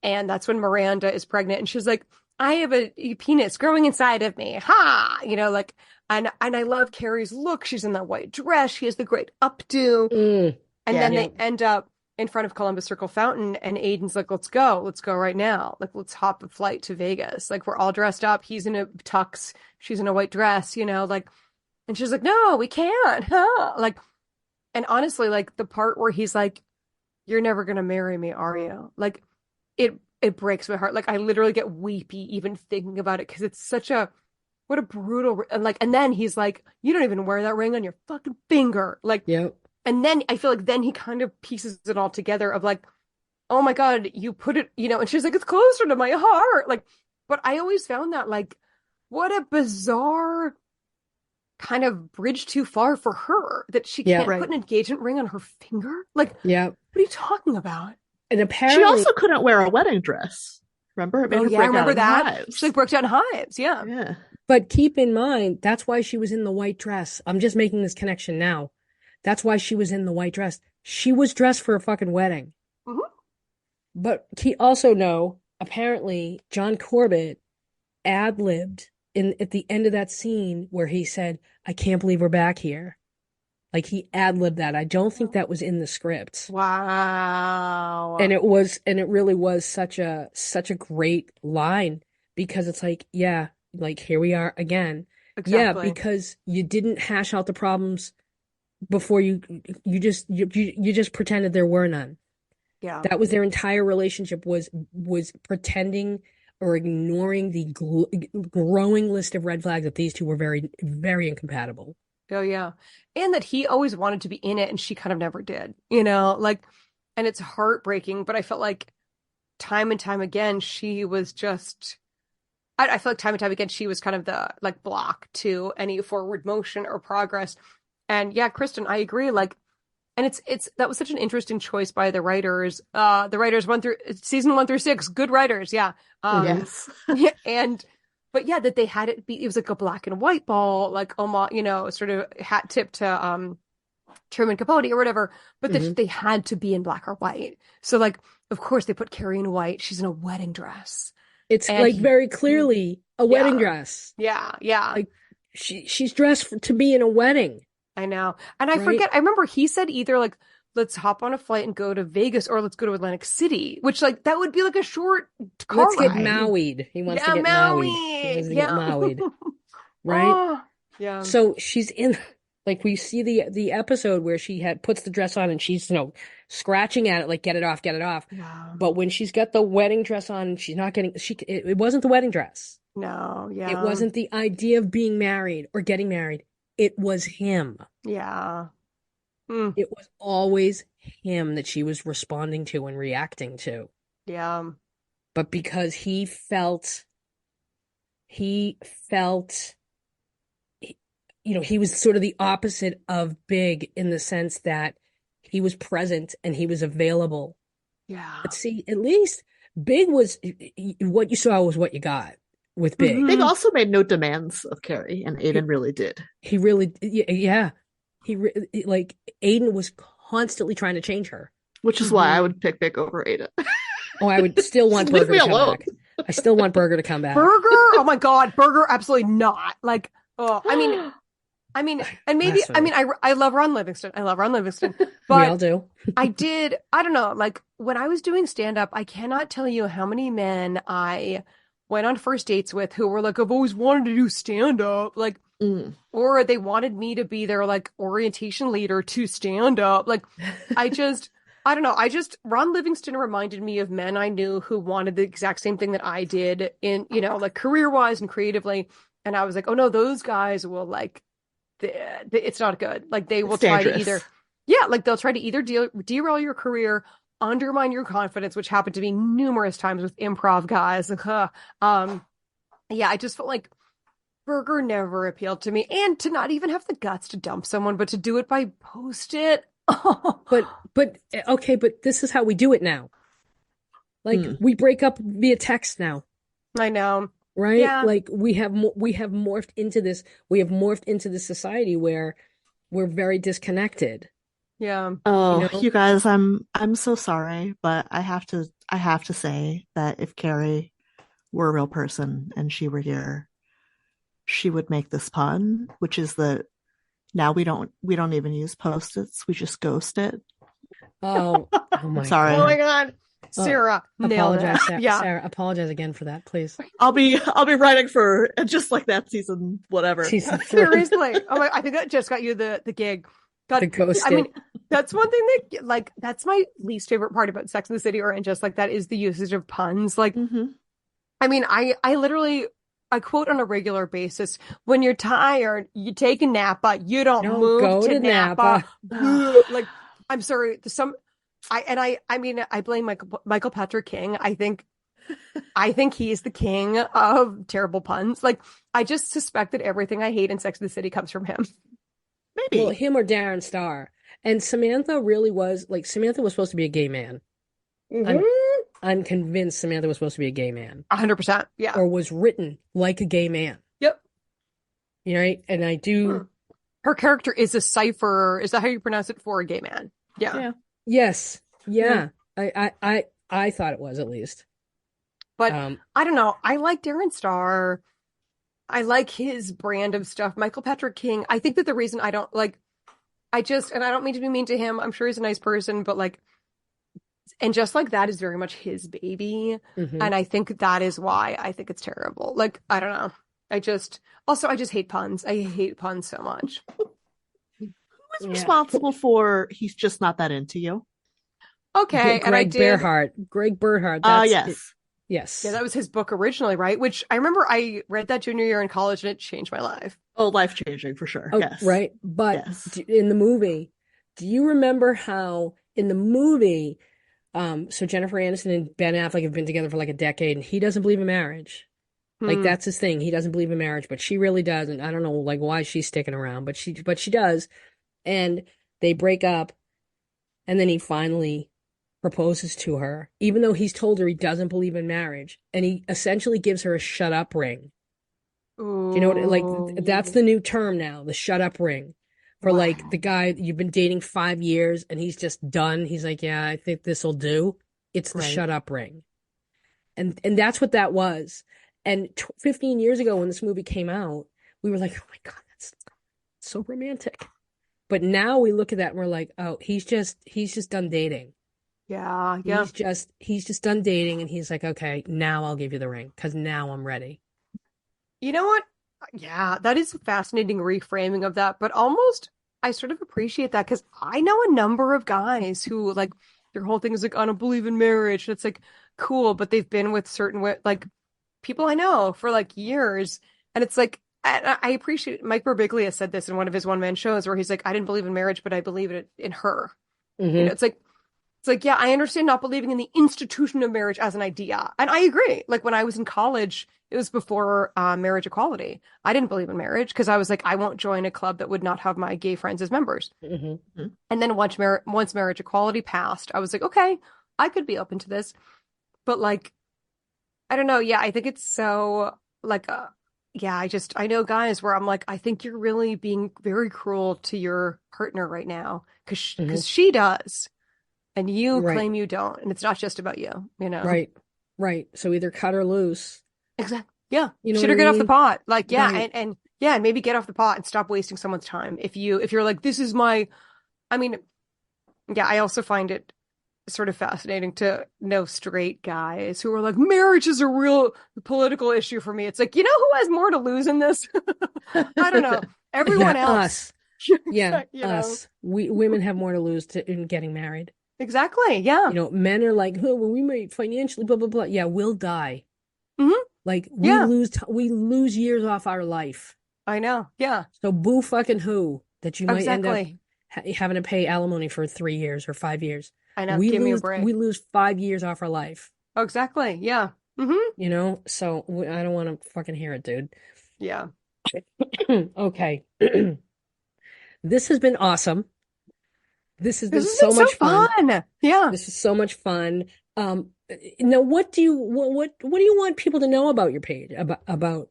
and that's when Miranda is pregnant, and she's like, "I have a penis growing inside of me," ha, you know, like, and I love Carrie's look. She's in that white dress. She has the great updo, and then they end up in front of Columbus Circle Fountain, and Aidan's like, let's go right now. Like, let's hop a flight to Vegas. Like, we're all dressed up. He's in a tux. She's in a white dress, you know, like, and she's like, no, we can't. Huh? Like, and honestly, like the part where he's like, you're never going to marry me, are you? Like, it breaks my heart. Like, I literally get weepy even thinking about it because it's such a, what a brutal, and like, and then he's like, you don't even wear that ring on your fucking finger. Like, Yep. And then I feel like then he kind of pieces it all together of like, oh my God, you put it, you know, and she's like, it's closer to my heart. Like, but I always found that like, what a bizarre kind of bridge too far for her that she can't put an engagement ring on her finger. Like, what are you talking about? And apparently she also couldn't wear a wedding dress. Remember? It made her break remember out that? in hives. She like broke down in hives. Yeah. But keep in mind, that's why she was in the white dress. I'm just making this connection now. That's why she was in the white dress. She was dressed for a fucking wedding. Mm-hmm. But he also know, apparently, John Corbett ad-libbed at the end of that scene where he said, I can't believe we're back here. Like, he ad-libbed that. I don't think that was in the script. Wow. And it really was such a great line because it's like, yeah, like here we are again. Exactly. Yeah, because you didn't hash out the problems before you just pretended there were none. Yeah. That was their entire relationship was pretending or ignoring the growing list of red flags that these two were very, very incompatible. Oh, yeah. And that he always wanted to be in it and she kind of never did, you know, like, and it's heartbreaking, but I felt like time and time again, she was just, I feel like time and time again, she was kind of the like block to any forward motion or progress. And yeah, Kristen, I agree. Like, and it's that was such an interesting choice by the writers. The writers season 1 through 6, good writers. Yeah. Yes. But yeah, that they had it was like a black and white ball, like you know, sort of hat tip to Truman Capote or whatever. But that they had to be in black or white. So like, of course, they put Carrie in white. She's in a wedding dress. It's like very clearly a wedding dress. Yeah. Like she's dressed to be in a wedding. I know. And I forget, I remember he said either like, let's hop on a flight and go to Vegas or let's go to Atlantic City, which like, that would be like a short car Let's ride. get Maui'd. He wants to get Maui. Maui'd. He wants to get Maui'd. Right? Oh, yeah. So she's in, like we see the episode where she puts the dress on and she's, you know, scratching at it, like, get it off. Yeah. But when she's got the wedding dress on, she's not getting, it wasn't the wedding dress. No, yeah. It wasn't the idea of being married or getting married. It was him. Yeah. It was always him that she was responding to and reacting to. Yeah. But because he felt, you know, he was sort of the opposite of Big in the sense that he was present and he was available. Yeah. But see, at least Big was, what you saw was what you got with Big. Big also made no demands of Carrie, and Aidan really did. He really, yeah. Like, Aidan was constantly trying to change her. Which is why I would pick Big over Aidan. Oh, I would still want Leave Burger me to come alone. back. I still want Burger to come back. Burger? Oh my God. Burger? Absolutely not. Like, oh, I mean, and maybe, I mean, I love Ron Livingston. But we all do. I don't know, like when I was doing stand-up, I cannot tell you how many men I went on first dates with who were like, I've always wanted to do stand-up, like, or they wanted me to be their like orientation leader to stand up. Like, I I don't know. Ron Livingston reminded me of men I knew who wanted the exact same thing that I did in, like career-wise and creatively. And I was like, oh no, those guys will like, it's not good. Like they will try to either, like they'll try to either derail your career, undermine your confidence, which happened to me numerous times with improv guys. I just felt like Berger never appealed to me, and to not even have the guts to dump someone, but to do it by Post-it. But okay, but this is how we do it now. Like we break up via text now. I know. Right? Yeah. Like we have morphed into this. We have morphed into this society where we're very disconnected. Yeah. Oh, you guys, I'm so sorry, but I have to say that if Carrie were a real person and she were here, she would make this pun, which is that now we don't even use Post-its, we just ghost it. Oh my sorry. God. Oh my God. Sarah, apologize, Sarah, apologize again for that, please. I'll be writing for Just Like That season, whatever. Seriously. I think that just got you the gig. God, the ghost. I mean, that's one thing that, like, that's my least favorite part about Sex and the City or And Just Like That is the usage of puns. Like, I mean, I literally, I quote on a regular basis, when you're tired, you take a Napa, you don't move go to Napa. Like, I'm sorry, I blame Michael Patrick King. I think he's the king of terrible puns. Like, I just suspect that everything I hate in Sex and the City comes from him. Maybe. Well, him or Darren Star. And Samantha really was, like, Samantha was supposed to be a gay man. I'm convinced Samantha was supposed to be a gay man. 100%. Yeah. Or was written like a gay man. Yep. Right? And I do. Her character is a cipher. Is that how you pronounce it, for a gay man? Yeah. Yes. Yeah. I thought it was, at least. But I don't know. I like Darren Star. I like his brand of stuff. Michael Patrick King. I think that the reason I don't like, and I don't mean to be mean to him. I'm sure he's a nice person, but like, And Just Like That is very much his baby. And I think that is why I think it's terrible. Like, I don't know. I just hate puns. I hate puns so much. Who is responsible for He's Just Not That Into You? Okay. Greg Berhardt. Yes. Yes. Yeah, that was his book originally, right? Which I remember I read that junior year in college and it changed my life. Oh, life-changing for sure. Yes. Right. But in the movie, do you remember how in the movie, so Jennifer Aniston and Ben Affleck have been together for like a decade and he doesn't believe in marriage. Like that's his thing. He doesn't believe in marriage, but she really does. And I don't know like why she's sticking around, but she does. And they break up and then he finally proposes to her, even though he's told her he doesn't believe in marriage. And he essentially gives her a shut up ring. Ooh. Do you know what, like, that's the new term now, the shut up ring. For like the guy you've been dating 5 years and he's just done. He's like, yeah, I think this will do. It's the shut up ring. And that's what that was. And 15 years ago when this movie came out, we were like, oh my God, that's so romantic. But now we look at that and we're like, oh, he's just done dating. Yeah. He's just done dating and he's like, okay, now I'll give you the ring because now I'm ready. You know what? Yeah, that is a fascinating reframing of that, but almost I sort of appreciate that because I know a number of guys who like their whole thing is like, I don't believe in marriage. And it's like, cool, but they've been with certain like people I know for like years. And it's like, I appreciate Mike Birbiglia said this in one of his one-man shows where he's like, I didn't believe in marriage, but I believe in her. You know, it's like, yeah, I understand not believing in the institution of marriage as an idea. And I agree. Like when I was in college, it was before marriage equality. I didn't believe in marriage because I was like, I won't join a club that would not have my gay friends as members. And then once marriage equality passed, I was like, okay, I could be open to this. But like, I don't know. Yeah, I think it's so like, I know guys where I'm like, I think you're really being very cruel to your partner right now because she does. And you claim you don't. And it's not just about you, you know? Right. So either cut or loose. Exactly. Yeah. You know Should her get off the pot. Like, yeah. Right. And maybe get off the pot and stop wasting someone's time. If you're like, this is I also find it sort of fascinating to know straight guys who are like, marriage is a real political issue for me. It's like, you know who has more to lose in this? I don't know. Everyone else. Us. Yeah, us. We women have more to lose in getting married. Exactly. Yeah. You know, men are like, oh, well, we might financially, blah, blah, blah. Yeah, we'll die. Hmm. Like Yeah. we lose years off our life. I know. Yeah. So boo fucking who that you might end up Exactly. having to pay alimony for 3 years or 5 years. I know. Give me a We break. lose 5 years off our life, Oh, exactly. Yeah. Hmm. you know? So I don't want to fucking hear it, dude. Yeah. Okay. This has been awesome. This has This been has been so so much fun. fun. Yeah. This is so much fun. Um, Now what do you want people to know about your page about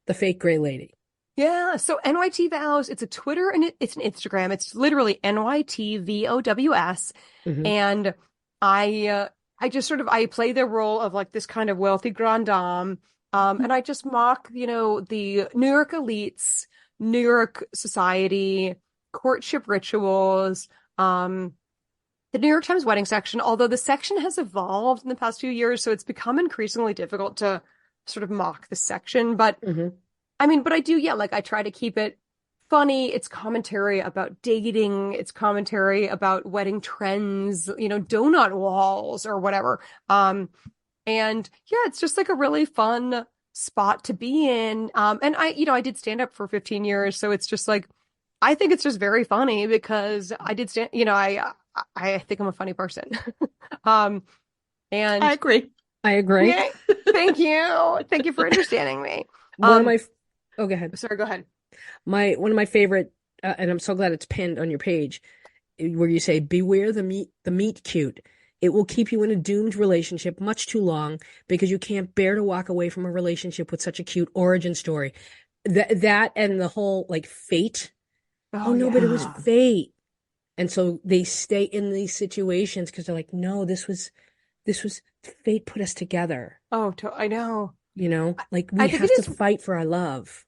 the fake gray lady? Yeah. So NYT Vows, it's a Twitter and it's an Instagram. It's literally NYTVOWS. Hmm. And I just sort of I play the role of like this kind of wealthy grande dame. And I just mock, the New York elites, New York society, courtship rituals, the New York Times wedding section, although the section has evolved in the past few years, so it's become increasingly difficult to sort of mock the section. But Hmm. I mean, but I do, yeah, like I try to keep it funny. It's commentary about dating, it's commentary about wedding trends, donut walls or whatever. And yeah, it's just like a really fun spot to be in. And I did stand up for 15 years, so it's just like I think it's just very funny because I did stand, I think I'm a funny person. Um, I and agree. I agree. yeah, thank you. Thank you for understanding me. One of my, oh, go ahead. Sorry, go ahead. One of my favorite, and I'm so glad it's pinned on your page, where you say, "Beware the meet cute. It will keep you in a doomed relationship much too long because you can't bear to walk away from a relationship with such a cute origin story." That and the whole like fate. Oh Oh no, but it was Mhm. yeah. fate. And so they stay in these situations because they're like, no, this was fate put us together. Oh, I know. You know, like I we think it have to is. fight for our love.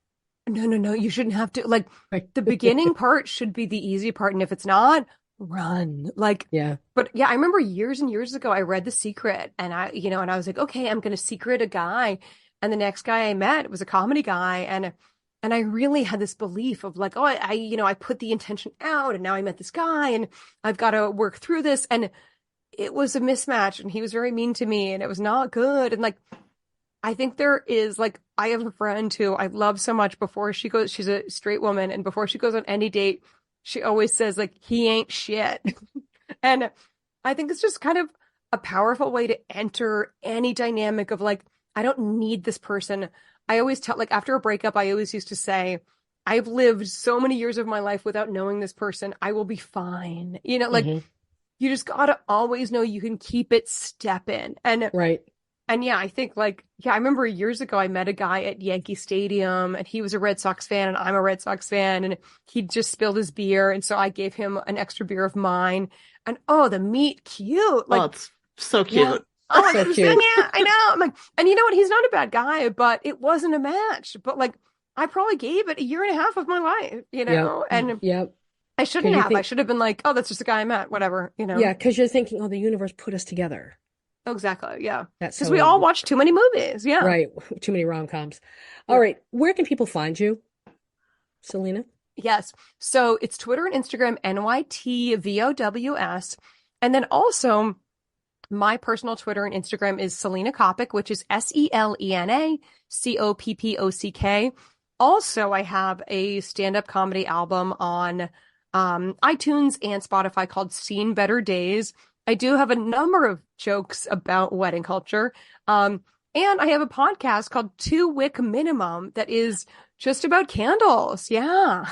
No, no, no. You shouldn't have to. Like, Right. the beginning part should be the easy part. And if it's not, run. Like, Yeah. but yeah, I remember years and years ago, I read The Secret and and I was like, okay, I'm going to secret a guy. And the next guy I met was a comedy guy. And I really had this belief of like, oh, I put the intention out and now I met this guy and I've got to work through this. And it was a mismatch and he was very mean to me and it was not good. And like, I think there is like I have a friend who I love so much before she goes, she's a straight woman, and before she goes on any date, she always says like he ain't shit. And I think it's just kind of a powerful way to enter any dynamic of like, I don't need this person. I always tell like after a breakup, I always used to say, I've lived so many years of my life without knowing this person. I will be fine. Like Hmm. you just gotta always know you can keep it stepping. Right. And yeah, I think like, yeah, I remember years ago I met a guy at Yankee Stadium and he was a Red Sox fan and I'm a Red Sox fan and he just spilled his beer. And so I gave him an extra beer of mine. And oh, the meat cute. Oh, Like, it's so yeah. cute. Oh my So God, cute. yeah, I know. I'm like, and you know what? He's not a bad guy, but it wasn't a match. But like, I probably gave it a year and a half of my life, Yep. and Yep. I Because shouldn't you have. I think, should have been like, oh, that's just a guy I met, whatever. yeah, because you're thinking, oh, the universe put us together. Oh, exactly. Yeah. That's Because so we all watch too many movies. Yeah. right. Too many rom-coms. All Yeah. right. Where can people find you, Selena? Yes. So it's Twitter and Instagram, NYTVOWS. And then also my personal Twitter and Instagram is Selena Kopic, which is SELENA COPPOCK. Also, I have a stand-up comedy album on iTunes and Spotify called Seen Better Days. I do have a number of jokes about wedding culture. And I have a podcast called 2 Wick Minimum that is just about candles. Yeah.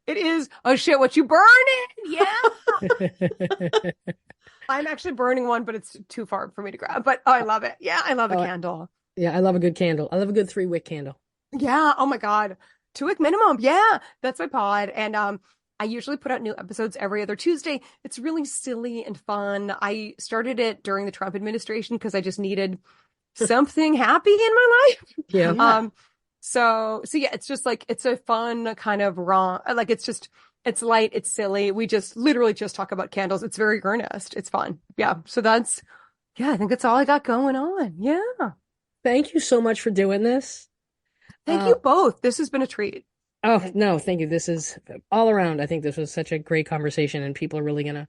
It is. Oh shit, what you burning? Yeah. I'm actually burning one, but it's too far for me to grab. But I love it. Yeah, I love a Oh, candle. yeah, I love a good candle. I love a good 3-wick candle. Yeah. Oh my God. 2 Wick Minimum. Yeah. That's my pod. And I usually put out new episodes every other Tuesday. It's really silly and fun. I started it during the Trump administration because I just needed something happy in my life. Yeah. Yeah. So yeah, it's just like it's a fun kind of wrong, like it's light, it's silly. We just literally just talk about candles. It's very earnest. It's fun. Yeah. So yeah, I think that's all I got going on. Yeah. Thank you so much for doing this. Thank you both. This has been a treat. Oh, no, thank you. This is all around. I think this was such a great conversation, and people are really gonna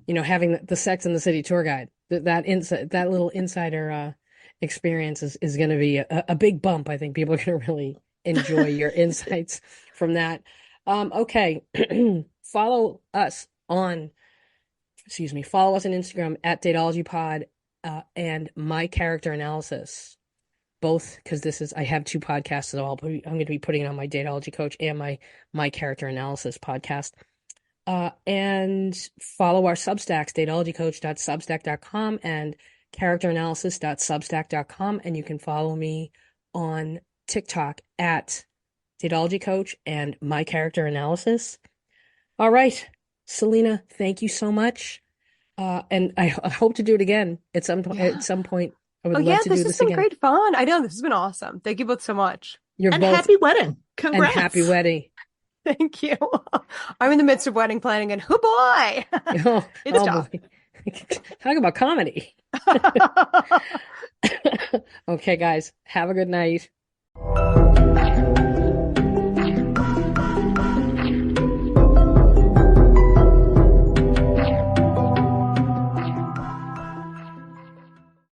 having the Sex and the City tour guide. That little insider experience is going to be a big bump. I think people are going to really enjoy your insights from that. Okay. Follow us on Instagram at DatologyPod and My Character Analysis. Both, because I have two podcasts, so I'm going to be putting it on my Datology Coach and my Character Analysis podcast. And follow our Substacks, datologycoach.substack.com and characteranalysis.substack.com. And you can follow me on TikTok at Datology Coach and My Character Analysis. All right, Selena, thank you so much. And I hope to do it again at some point. I would love to do this again. This has been great fun. I know, this has been awesome. Thank you both so much. Happy wedding. Congrats. And happy wedding. Thank you. I'm in the midst of wedding planning, and oh boy, it's tough. Talk about comedy. Okay, guys, have a good night.